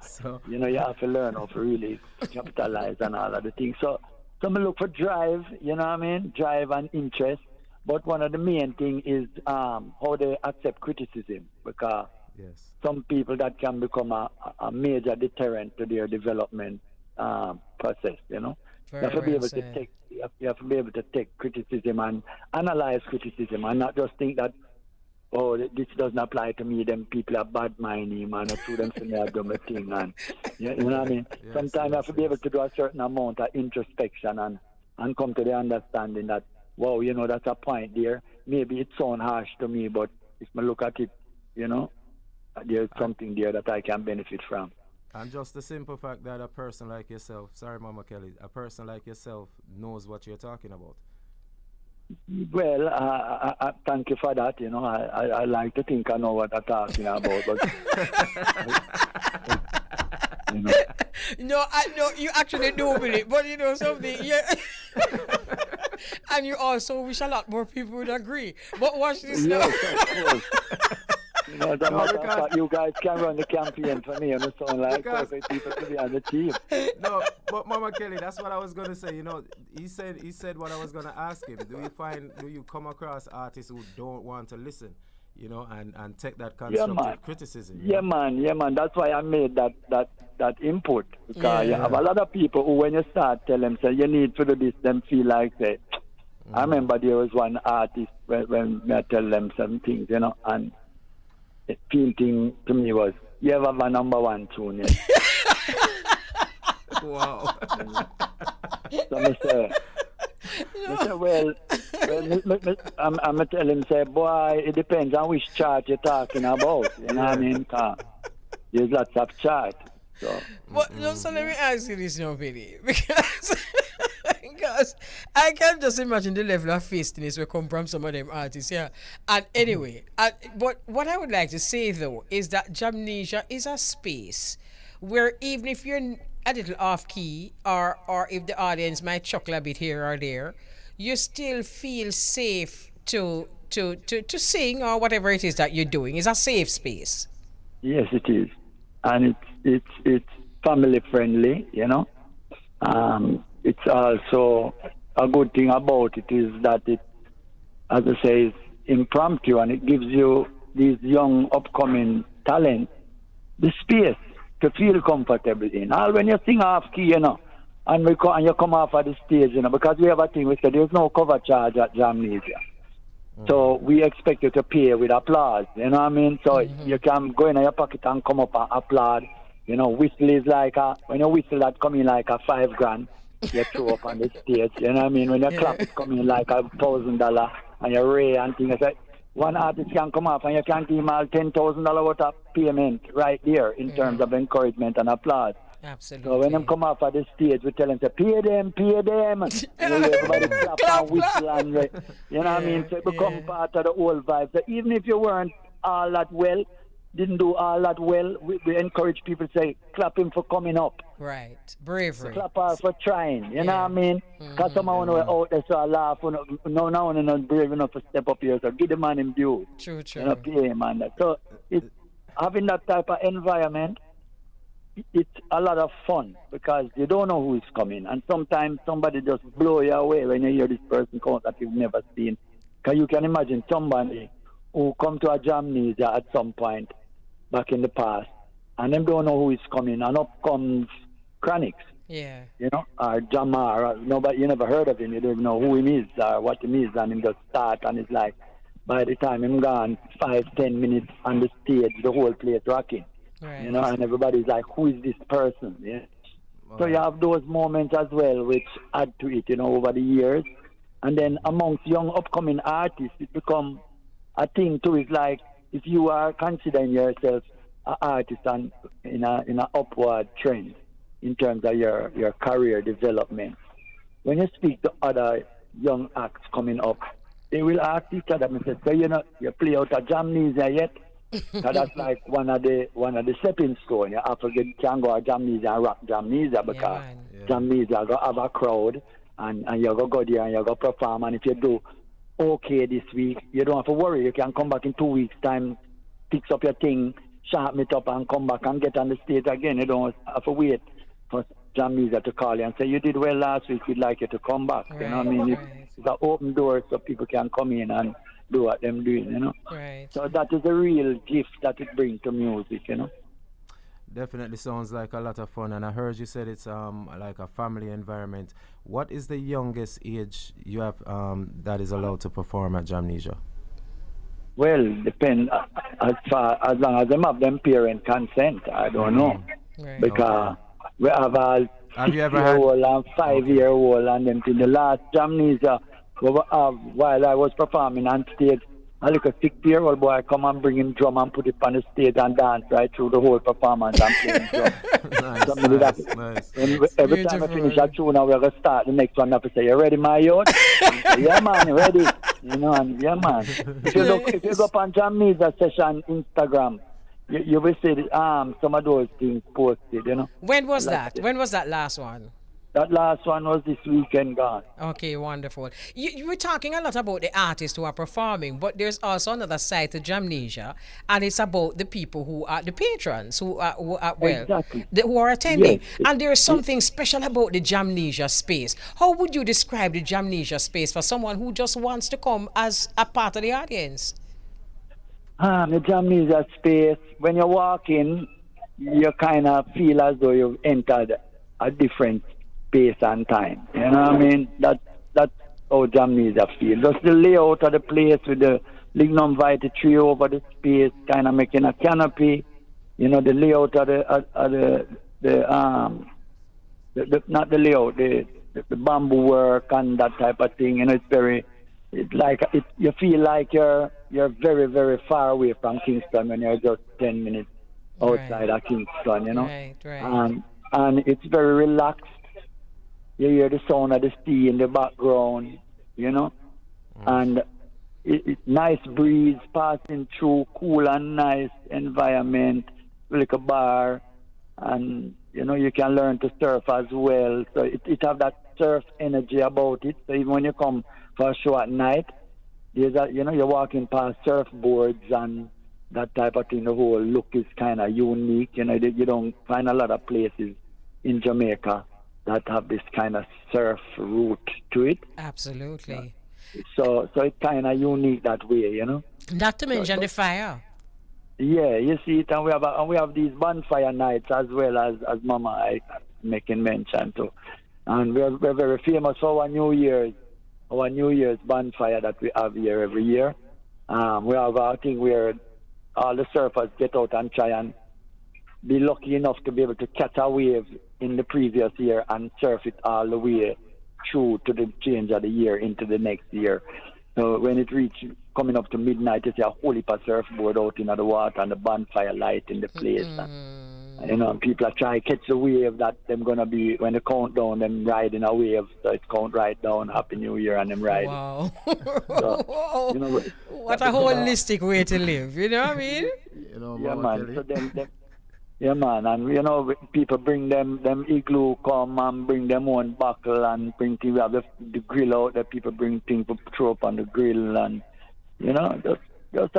S6: you know, you have to learn how to really capitalize on all of the things. So I look for drive, you know what I mean? Drive and interest, But one of the main thing is how they accept criticism, because
S4: Yes.
S6: some people that can become a major deterrent to their development process. You know,
S1: Very
S6: you have to be
S1: well
S6: able
S1: said.
S6: to take. You have to be able to take criticism and analyze criticism, and not just think that, oh, this doesn't apply to me. Then people are bad minding him and through them saying I've done a thing, and you know what I mean.
S4: Yes,
S6: Sometimes you have
S4: yes,
S6: to be able
S4: yes.
S6: to do a certain amount of introspection and come to the understanding that, wow, you know, that's a point there. Maybe it sounds harsh to me, but if I look at it, you know, there's something there that I can benefit from.
S4: And just the simple fact that a person like yourself, sorry, Mama Kelly, a person like yourself knows what you're talking about.
S6: Well, I thank you for that. You know, I like to think I know what I'm talking about, but you know.
S1: No, you actually do believe, but you know something, yeah. And you also wish a lot more people would agree. But watch this now.
S6: Yes, of course. You know, as a matter of fact, you guys can run the campaign for me, and it sounds like perfect people to be on the team.
S4: No, but Mama Kelly, that's what I was gonna say. You know, he said what I was gonna ask him. Do you come across artists who don't want to listen, you know, and take that constructive criticism?
S6: Yeah, man. That's why I made that input, because you have a lot of people who, when you start tell them, say you need to do this, them feel like say. I remember there was one artist when I tell them some things, you know, and the thing to me was, you ever have a number one tune yet?
S4: Wow.
S6: So I say, well, I'm going to tell him, say, boy, it depends on which chart you're talking about. You know what I mean? There's lots of chart. So.
S1: But no, so let me ask you this now, Billy, because I can just imagine the level of feistiness will come from some of them artists, yeah. And anyway, but what I would like to say though is that Jamnesia is a space where even if you're a little off key, or if the audience might chuckle a bit here or there, you still feel safe to sing or whatever it is that you're doing. It's a safe space.
S6: Yes, it is, and it's family friendly, you know. It's also a good thing about it is that it, as I say, is impromptu, and it gives you these young upcoming talents the space to feel comfortable in. All when you sing off key, you know, and you come off of the stage, you know, because we have a thing, we say there's no cover charge at Jamnesia. So we expect you to pay with applause, you know what I mean? So you can go in your pocket and come up and applaud. You know, whistle is like when you whistle that come in like a $5,000, you throw up on the stage, you know what I mean? When you clap it come in like $1,000 and you ray and things. Like, one artist can come off and you can give him all $10,000 worth of payment right there in terms of encouragement and applause.
S1: Absolutely.
S6: So when them come off at the stage, we tell them to pay them. And everybody clap and whistle and you know what I mean? So it become part of the whole vibe. So even if you weren't all that well, didn't do all that well, we encourage people to say, clap him for coming up.
S1: Right. Bravery.
S6: Clap her for trying. You know what I mean? Because someone were out there, so I laugh. No, not brave enough to step up here. So give the man him due.
S1: True.
S6: You know, pay him and that. So having that type of environment, it's a lot of fun because you don't know who is coming, and sometimes somebody just blow you away when you hear this person come that you've never seen. Because you can imagine somebody who come to a Jamnesia at some point back in the past, and them don't know who is coming, and up comes Cripx.
S1: Yeah.
S6: You know, or Jamar, or nobody, you never heard of him, you don't even know who he is or what he is, and him just start, and it's like, by the time him gone 5-10 minutes on the stage, the whole place rocking.
S1: Right.
S6: You know, and everybody's like, who is this person? Yeah. So you have those moments as well, which add to it, you know, over the years. And then amongst young upcoming artists, it becomes a thing too. It's like, if you are considering yourself an artist and in a upward trend in terms of your career development, when you speak to other young acts coming up, they will ask each other and say, so you know, you play out a Jamnesia yet? That's like one of the stepping stones. You have to can go to Jamnesia and rock Jamnesia because Jamnesia go have a crowd and you go there and you go perform, and if you do okay this week, you don't have to worry. You can come back in 2 weeks' time, fix up your thing, sharpen it up and come back and get on the stage again. You don't have to wait for Jamnesia to call you and say, you did well last week, we'd like you to come back.
S1: Right,
S6: you know what I mean? It's an open door so people can come in and do what they're doing, you know.
S1: Right.
S6: So that is a real gift that it brings to music, you know.
S4: Definitely sounds like a lot of fun, and I heard you said it's like a family environment. What is the youngest age you have that is allowed to perform at Jamnesia?
S6: Well, depend as long as them have them parent consent. I don't know
S1: Right.
S6: because we have a
S4: Have you ever
S6: 6-year-old and 5-year-old and them in the last Jamnesia we have while I was performing on stage. A little 6-year-old boy come and bring him drum and put it on the stage and dance right through the whole performance and play drum.
S4: Nice.
S6: And every time I finish a tune, we're going to start the next one. I have to say, "You ready, my youth?" Yeah, man, ready. You know, and yeah, man. If you go up on Jamnesia Session Instagram, you will see some of those things posted, you know.
S1: When was that? When was that last one?
S6: That last one was this weekend gone.
S1: Okay, wonderful. You were talking a lot about the artists who are performing, but there's also another side to Jamnesia, and it's about the people who are the patrons, who are
S6: Exactly.
S1: who are attending.
S6: Yes.
S1: And there is something special about the Jamnesia space. How would you describe the Jamnesia space for someone who just wants to come as a part of the audience?
S6: The Jamnesia space, when you walk in, you kind of feel as though you've entered a different space and time. You know what I mean? That's how Jamnesia feel. Just the layout of the place with the lignum vitae tree over the space, kind of making a canopy. You know, the layout of the not the layout, the bamboo work and that type of thing. You know, you feel like you're very, very far away from Kingston when you're just 10 minutes outside of Kingston, you know.
S1: Right.
S6: And it's very relaxed. You hear the sound of the sea in the background, you know. And it's nice breeze passing through, cool and nice environment, like a bar. And, you know, you can learn to surf as well. So it have that surf energy about it. So even when you come for a show at night, there's you're walking past surfboards and that type of thing. The whole look is kind of unique. You know, you don't find a lot of places in Jamaica that have this kind of surf route to it.
S1: Absolutely.
S6: So it's kind of unique that way, you know.
S1: Not to mention the fire.
S6: Yeah, you see it, and we have these bonfire nights as well as Mama I making mention to, and we're very famous for our New Year's bonfire that we have here every year. We have a thing where all the surfers get out and try and be lucky enough to be able to catch a wave in the previous year and surf it all the way through to the change of the year into the next year. So when it reaches coming up to midnight, you see a whole heap of surfboard out in the water and the bonfire light in the place. And, you know, people are trying to catch the wave that them gonna be when they count down, them riding a wave. So it count right down, Happy New Year, and them riding.
S1: Wow.
S6: So, you know,
S1: what a holistic way to live, you know what I mean?
S4: You know,
S6: yeah,
S4: Mama
S6: man.
S4: Kelly.
S6: So them yeah, man, and you know, people bring them igloo come and bring them own buckle and bring things. We have the grill out there. People bring things to throw up on the grill, and you know, just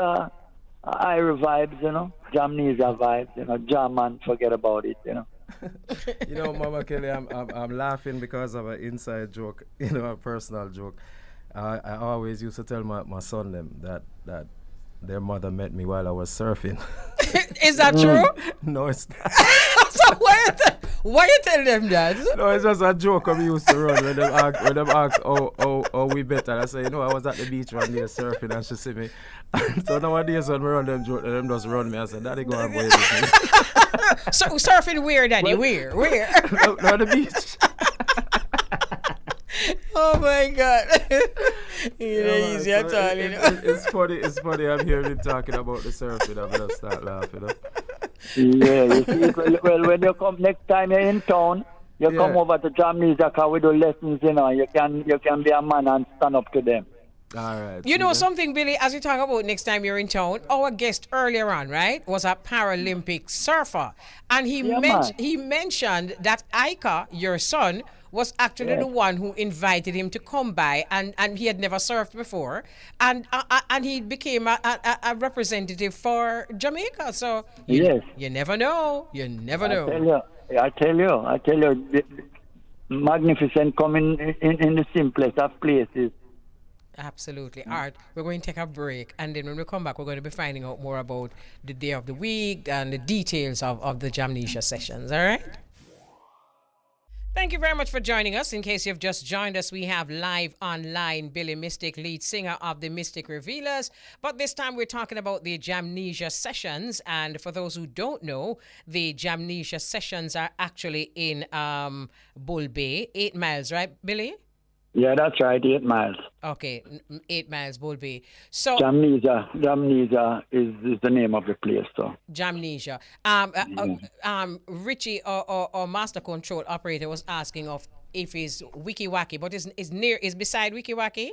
S6: Irish vibes, you know, Jamnesia vibes, you know, jam and forget about it, you know.
S4: You know, Mama Kelly, I'm laughing because of an inside joke, you know, a personal joke. I always used to tell my son them that their mother met me while I was surfing.
S1: Is that true?
S4: No, it's not.
S1: So why you tell them that?
S4: No, it's just a joke we used to run when them ask oh we better. I say, you know, I was at the beach one day surfing and she see me. So nowadays when we run them joke, them just run me. I said, Daddy, go and boy business.
S1: So surfing where, Daddy? Where?
S4: No, the beach.
S1: Oh my God. You know,
S4: Yeah,
S1: easy
S4: man,
S1: at
S4: so
S1: all, you know.
S4: It's funny I'm hearing him talking about the surfing. I'm gonna start laughing.
S6: Yeah, you see, well, when you come next time you're in town, you come over to Jamnesia because we do lessons, you know. You can be a man and stand up to them.
S4: All right.
S1: You know something, Billy, as you talk about next time you're in town, our guest earlier on, right, was a Paralympic surfer. And he mentioned that Ika, your son, was actually the one who invited him to come by, and he had never surfed before, and he became a representative for Jamaica. So you never know. You never know.
S6: I tell you, magnificent coming in the simplest of places
S1: Absolutely. All right, we're going to take a break, and then when we come back, we're going to be finding out more about the day of the week and the details of the Jamnesia Sessions. All right? Thank you very much for joining us. In case you've just joined us, we have live online Billy Mystic, lead singer of the Mystic Revealers. But this time we're talking about the Jamnesia Sessions. And for those who don't know, the Jamnesia Sessions are actually in Bull Bay, 8 miles, right, Billy?
S6: Yeah, that's right, 8 miles.
S1: Okay, 8 miles, Bull Bay. So
S6: Jamnesia is the name of the place, so.
S1: Jamnesia. Richie or Master Control Operator was asking of if it's Wiki Waki, but is beside Wiki Waki?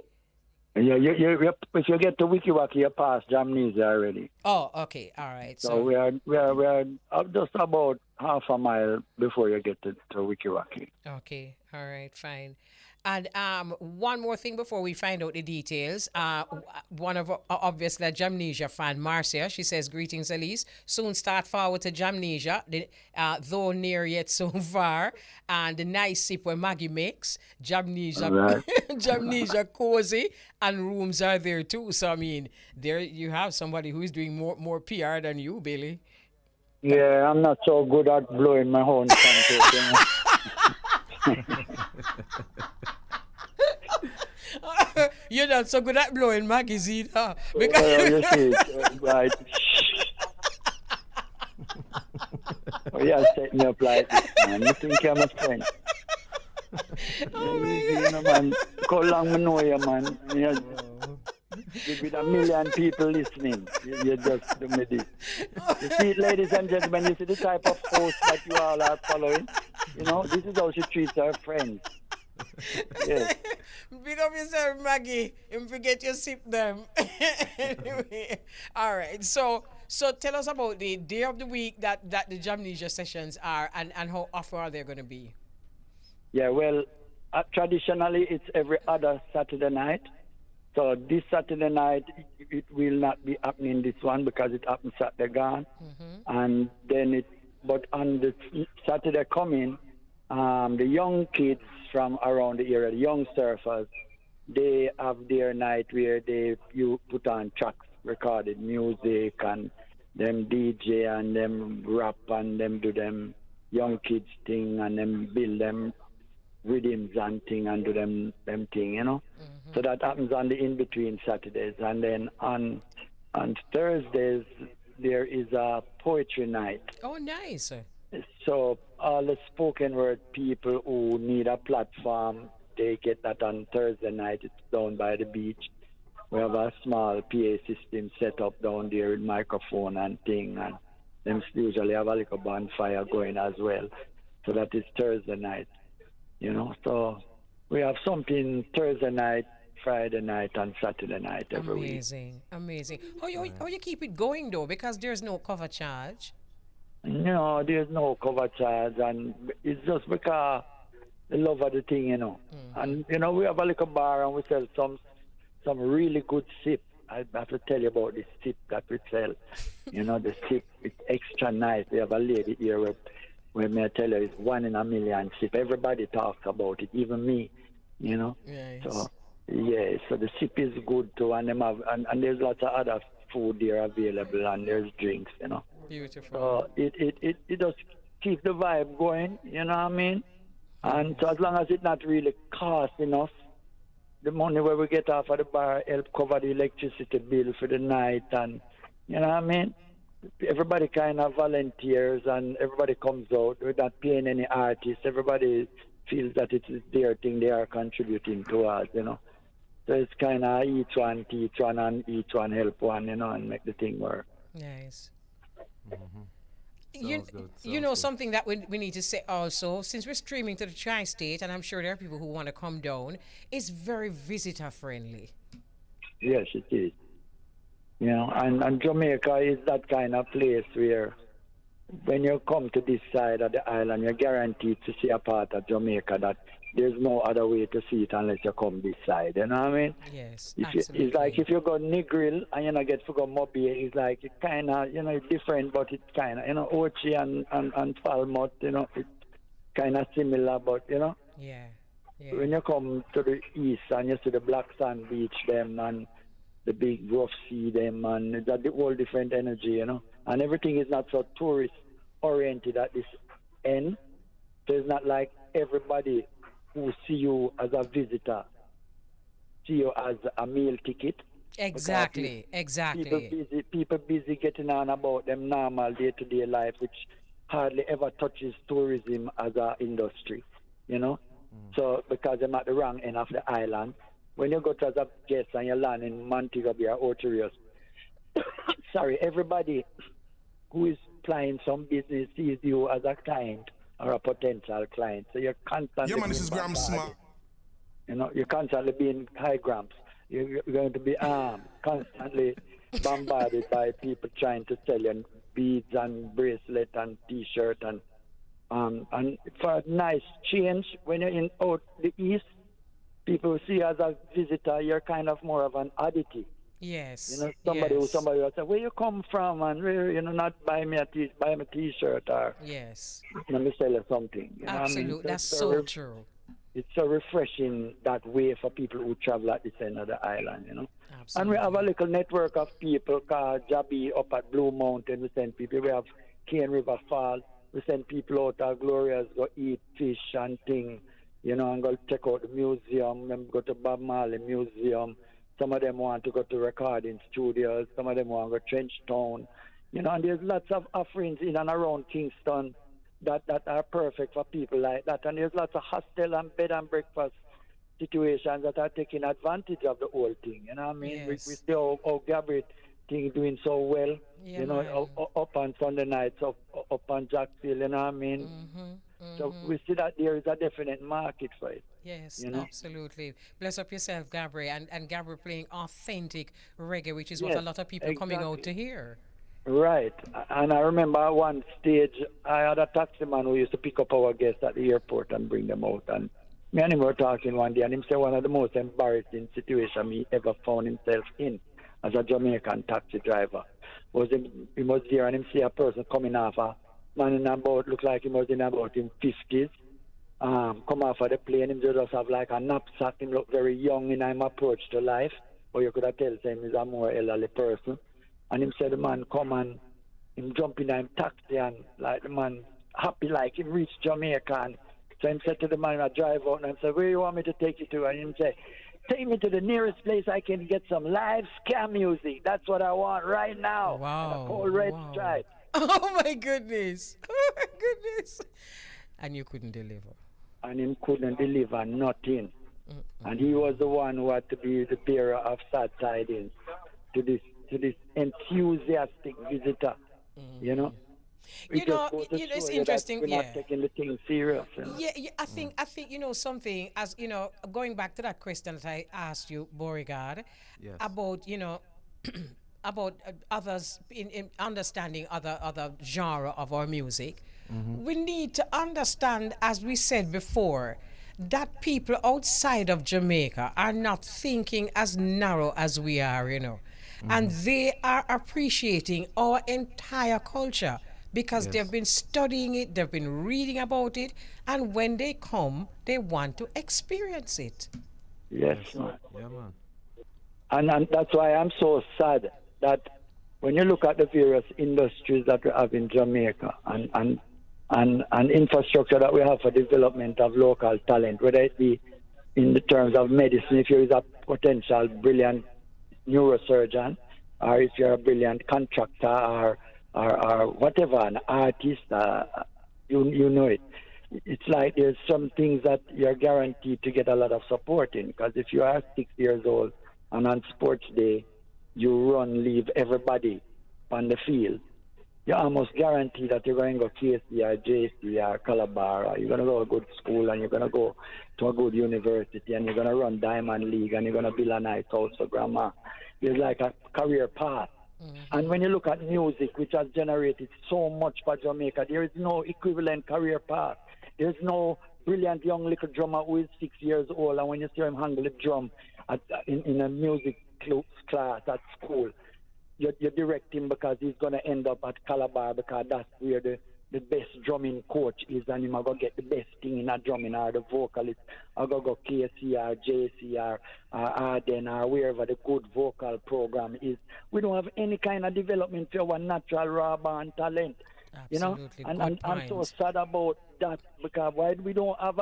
S6: Yeah, if you get to Wiki Waki, you pass Jamnesia already.
S1: Oh, okay, all right.
S6: So we are just about half a mile before you get to Wiki Waki.
S1: Okay, all right, fine. And one more thing before we find out the details. One of obviously a Jamnesia fan, Marcia, she says, "Greetings, Elise. Soon start forward to Jamnesia, though near yet so far. And the nice sip where Maggie makes, Jamnesia,
S6: Right.
S1: Jamnesia cozy, and rooms are there too. So I mean, there you have somebody who is doing more PR than you, Billy."
S6: Yeah, I'm not so good at blowing my horn.
S1: You're not so good at blowing Maggie's either.
S6: Well, you see, right. Oh, yeah, set me up like this, man. You think I'm a friend?
S1: Oh my
S6: You know, man. How long I know you, man? With a million people listening, you just do me this. You see, ladies and gentlemen, you see the type of host that you all are following? You know, this is how she treats her friends. Yes.
S1: Big up yourself, Maggie, and forget your sip them. Anyway, all right. So tell us about the day of the week that the Jamnesia Sessions are, and how often are they going to be?
S6: Yeah, well, traditionally it's every other Saturday night. So this Saturday night, it will not be happening this one because it happens Saturday gone. And then but on the Saturday coming, the young kids from around the area, the young surfers, they have their night where you put on tracks, recorded music, and them DJ and them rap and them do them young kids thing and them build them rhythms and thing and do them thing, you know. So that happens on the in-between Saturdays. And then on Thursdays, there is a poetry night.
S1: Oh, nice.
S6: So all the spoken word people who need a platform, they get that on Thursday night. It's down by the beach. We have a small PA system set up down there with microphone and thing, and them usually have a little bonfire going as well. So that is Thursday night, you know. So we have something Thursday night, Friday night, and Saturday night every week.
S1: Amazing. How you keep it going though? Because there's no cover charge.
S6: No, there's no cover charge, and it's just because the love of the thing, you know. And you know, we have a little bar and we sell some really good sip. I have to tell you about the sip that we sell. You know, the sip is extra nice. We have a lady here where may I tell you, it's 1 in a million sip. Everybody talks about it, even me. You know.
S1: Yes.
S6: So yeah, so the sip is good too, and them have and there's lots of other food there available, and there's drinks, you know.
S1: Beautiful.
S6: So it just keeps the vibe going, you know what I mean? And so as long as it not really costing us, the money where we get off of the bar help cover the electricity bill for the night, and you know what I mean? Everybody kind of volunteers and everybody comes out. We're not paying any artists. Everybody feels that it is their thing they are contributing towards, you know. So it's kind of each one teach one and each one help one, you know, and make the thing work.
S1: Nice.
S4: Sounds good.
S1: You know, something that we need to say also, since we're streaming to the tri-state, and I'm sure there are people who want to come down, it's very visitor friendly.
S6: Yes, it is. You know, and Jamaica is that kind of place where when you come to this side of the island, you're guaranteed to see a part of Jamaica that there's no other way to see it unless you come this side. You know what I mean?
S1: Yes,
S6: absolutely. It's like if you go Negril and you know get to go Mobile, it's like it kind of, you know, it's different, but it's kind of, you know, Ochi and Falmouth, you know, it's kind of similar, but, you know.
S1: Yeah. Yeah.
S6: When you come to the east and you see the black sand beach them and the big rough sea them, and it's a whole different energy, you know. And everything is not so tourist oriented at this end. So it's not like everybody who see you as a visitor see you as a meal ticket.
S1: Exactly.
S6: People busy getting on about them normal day-to-day life, which hardly ever touches tourism as an industry, you know. So because I'm at the wrong end of the island, when you go to as a guest and you land in Montego Bay or Orcherios, sorry, everybody who is playing some business sees you as a client or a potential client. So you're constantly.
S7: Yeah, man, this is Graham Smart.
S6: You know, you're constantly being high grams. You're going to be constantly bombarded by people trying to sell you beads and bracelet and T-shirt and for a nice change when you're in out the east, people see you as a visitor. You're kind of more of an oddity.
S1: Yes.
S6: You know, somebody will say, "Where you come from?" And where, you know, not buy me a T-shirt or
S1: yes.
S6: Let me sell you something. You know
S1: Absolutely,
S6: what I mean?
S1: that's so true.
S6: It's so refreshing that way for people who travel at this end of the island, you know.
S1: Absolutely.
S6: And we have a little network of people called Jabi up at Blue Mountain. We send people. We have Cane River Fall. We send people out at Gloria's go eat fish and thing, you know, and go check out the museum. Them go to Bob Marley Museum. Some of them want to go to recording studios. Some of them want to go Trench Town. You know, and there's lots of offerings in and around Kingston that are perfect for people like that. And there's lots of hostel and bed and breakfast situations that are taking advantage of the whole thing. You know what I mean?
S1: Yes.
S6: We see how Gabriel thing doing so well.
S1: Yeah,
S6: you know, up on Sunday nights, up on Jacksonville, you know what I mean? So we see that there is a definite market for it.
S1: Yes,
S6: you know?
S1: absolutely. Bless up yourself, Gabriel, and Gabriel playing authentic reggae, which is what a lot of people are coming out to hear.
S6: Right. And I remember at one stage, I had a taximan who used to pick up our guests at the airport and bring them out. And me and him were talking one day, and him said one of the most embarrassing situations he ever found himself in as a Jamaican taxi driver was he was there and him see a person coming off a man in about, looked like he was in about in 50s, come off of the plane. Him just have like a knapsack. Him look very young in him approach to life, or you could have tell him he's a more elderly person. And him said the man come and him jump in him taxi and like the man happy like him reach Jamaica. And so him said to the man, I drive out and I said, where you want me to take you to? And him say, take me to the nearest place I can get some live ska music. That's what I want right now.
S1: Wow.
S6: And a cold red stripe.
S1: Oh my goodness. Oh my goodness. And you couldn't deliver.
S6: And him couldn't deliver nothing. And he was the one who had to be the bearer of sad tidings to this enthusiastic visitor, you know.
S1: You know, it's interesting.
S6: We're not taking the thing serious. You know?
S1: Yeah, I think you know something. As you know, going back to that question that I asked you, Beauregard, about about others in understanding other genre of our music. We need to understand, as we said before, that people outside of Jamaica are not thinking as narrow as we are, you know. And they are appreciating our entire culture because they've been studying it, they've been reading about it, and when they come, they want to experience it.
S6: Yes, man.
S4: Yeah, man.
S6: And that's why I'm so sad that when you look at the various industries that we have in Jamaica and infrastructure that we have for development of local talent, whether it be in the terms of medicine, if you're a potential brilliant neurosurgeon, or if you're a brilliant contractor or whatever, an artist, you know it. It's like there's some things that you're guaranteed to get a lot of support in, because if you are 6 years old and on sports day you leave everybody on the field, you're almost guaranteed that you're going to go KC or JC or Calabar, or you're going to go to a good school and you're going to go to a good university and you're going to run Diamond League and you're going to build a nice house for grandma. There's like a career path. And when you look at music, which has generated so much for Jamaica, there is no equivalent career path. There's no brilliant young little drummer who is 6 years old, and when you see him handle the drum in a music class at school, you direct him because he's going to end up at Calabar because that's where the the best drumming coach is, and him I go get the best thing in a drumming, or the vocalist I go KC or JC or Arden or wherever the good vocal program is. We don't have any kind of development for our natural raw born talent.
S1: Absolutely.
S6: And I'm so sad about that, because why we don't have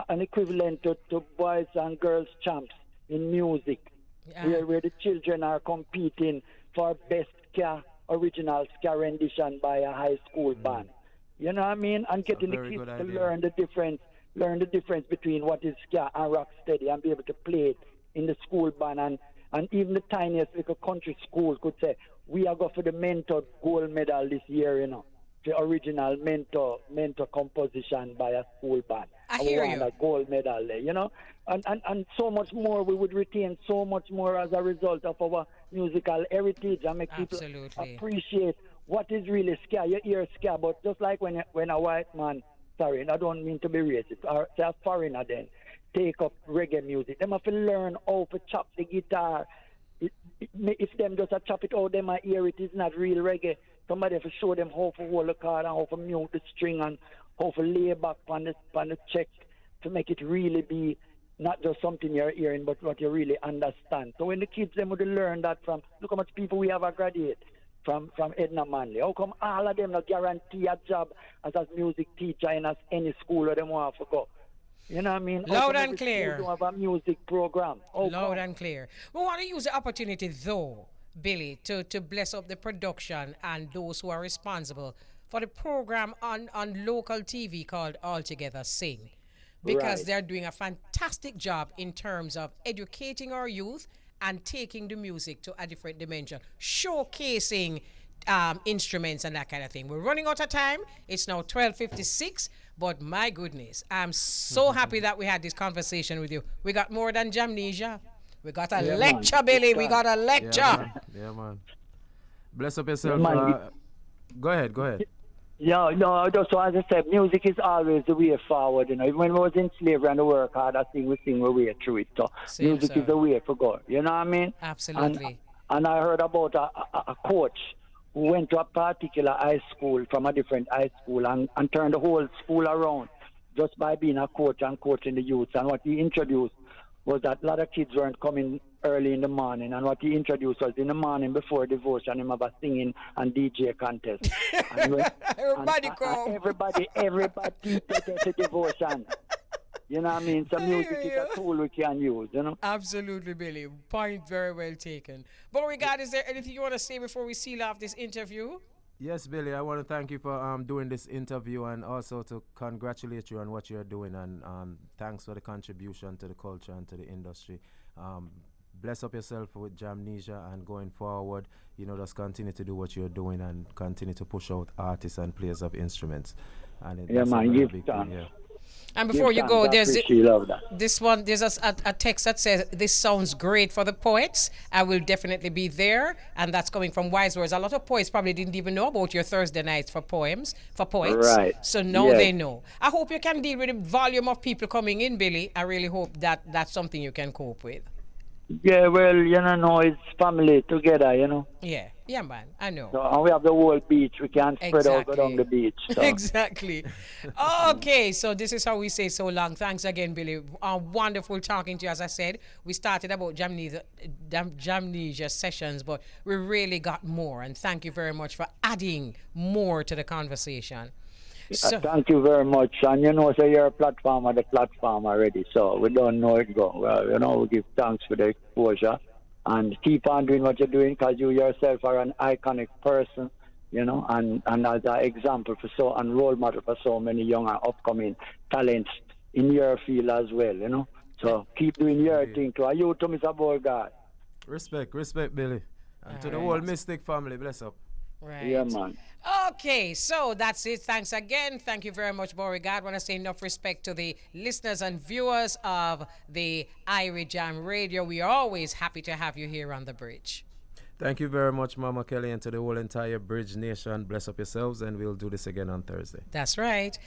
S6: an equivalent to boys and girls champs in music, where the children are competing for best original ska rendition by a high school band. You know what I mean? And getting the kids to learn the difference between what is ska and rock steady, and be able to play it in the school band. And even the tiniest little country school could say, we are going for the mentor gold medal this year, the original mentor composition by a school band.
S1: I hear you.
S6: A gold medal there, and so much more. We would retain so much more as a result of our musical heritage, and make people appreciate what is really ska. You hear ska, but just like when a white man, sorry, I don't mean to be racist, or say a foreigner then, take up reggae music, them have to learn how to chop the guitar. If them just chop it out, them hear it is not real reggae. Somebody have to show them how to hold the card and how to mute the string and how to lay back on the check to make it really be not just something you're hearing, but what you really understand. So when the kids them would learn that from, look how much people we have a graduate from Edna Manley. How come all of them not guarantee a job as a music teacher in any school or them want to go? You know what I mean?
S1: Loud and clear.
S6: Don't have a music program.
S1: Loud and clear. We want to use the opportunity, though, Billy, to bless up the production and those who are responsible for the program on local TV called All Together Sing, because they're doing a fantastic job in terms of educating our youth and taking the music to a different dimension, showcasing instruments and that kind of thing. We're running out of time. It's now 12:56, but my goodness, I'm so happy that we had this conversation with you. We got more than Jamnesia. We got a lecture, man. Billy. We got a lecture.
S4: Yeah, man. Bless up yourself. Go ahead.
S6: Yeah, no, just so as I said, music is always the way forward. Even when we was in slavery and the work hard, we sing our way through it. So music is the way to go. You know what I mean?
S1: Absolutely.
S6: And I heard about a coach who went to a particular high school from a different high school and turned the whole school around just by being a coach and coaching the youth. And what he introduced was that a lot of kids weren't coming early in the morning, and what he introduced was in the morning before devotion, him have a singing and DJ contest.
S1: Everybody come.
S6: Everybody get to devotion. You know what I mean? So music is a tool we can use,
S1: Absolutely, Billy. Point very well taken. Beauregard, is there anything you want to say before we seal off this interview?
S4: Yes, Billy, I want to thank you for doing this interview, and also to congratulate you on what you're doing, and thanks for the contribution to the culture and to the industry. Bless up yourself with Jamnesia, and going forward, just continue to do what you're doing and continue to push out artists and players of instruments. And
S6: yeah, man, give thanks.
S1: And before you go, there's a text that says, this sounds great for the poets. I will definitely be there. And that's coming from Wise Words. A lot of poets probably didn't even know about your Thursday nights for poets.
S6: Right.
S1: So now they know. I hope you can deal with the volume of people coming in, Billy. I really hope that that's something you can cope with.
S6: Yeah, well, it's family together,
S1: Yeah, man, I know.
S6: So, and we have the whole beach. We can spread out around the beach. So.
S1: Exactly. Okay, so this is how we say so long. Thanks again, Billy. Wonderful talking to you. As I said, we started about Jamnesia Sessions, but we really got more. And thank you very much for adding more to the conversation. So,
S6: thank you very much. And so you're a platform the platform already, so we don't know it go. Well, we give thanks for the exposure. And keep on doing what you're doing, because you yourself are an iconic person, and as an example and role model for so many young and upcoming talents in your field as well, So keep doing your thing too. Are you to Mr. Beauregard?
S4: Respect, Billy. And to the whole Mystic family, bless up.
S1: Right.
S6: Yeah, man.
S1: Okay, so that's it. Thanks again. Thank you very much, Beauregard. I want to say enough respect to the listeners and viewers of the Irie Jam Radio. We are always happy to have you here on the bridge.
S4: Thank you very much, Mama Kelly, and to the whole entire Bridge Nation. Bless up yourselves, and we'll do this again on Thursday.
S1: That's right.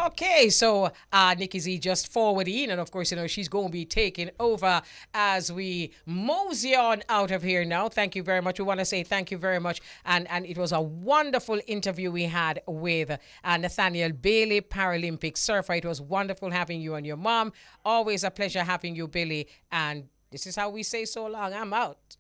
S1: Okay, so Nikki Z just forward in, and of course, you know, she's going to be taking over as we mosey on out of here now. Thank you very much. We want to say thank you very much, and it was a wonderful interview we had with Nathaniel Bailey, Paralympic surfer. It was wonderful having you and your mom. Always a pleasure having you, Billy, and this is how we say so long. I'm out.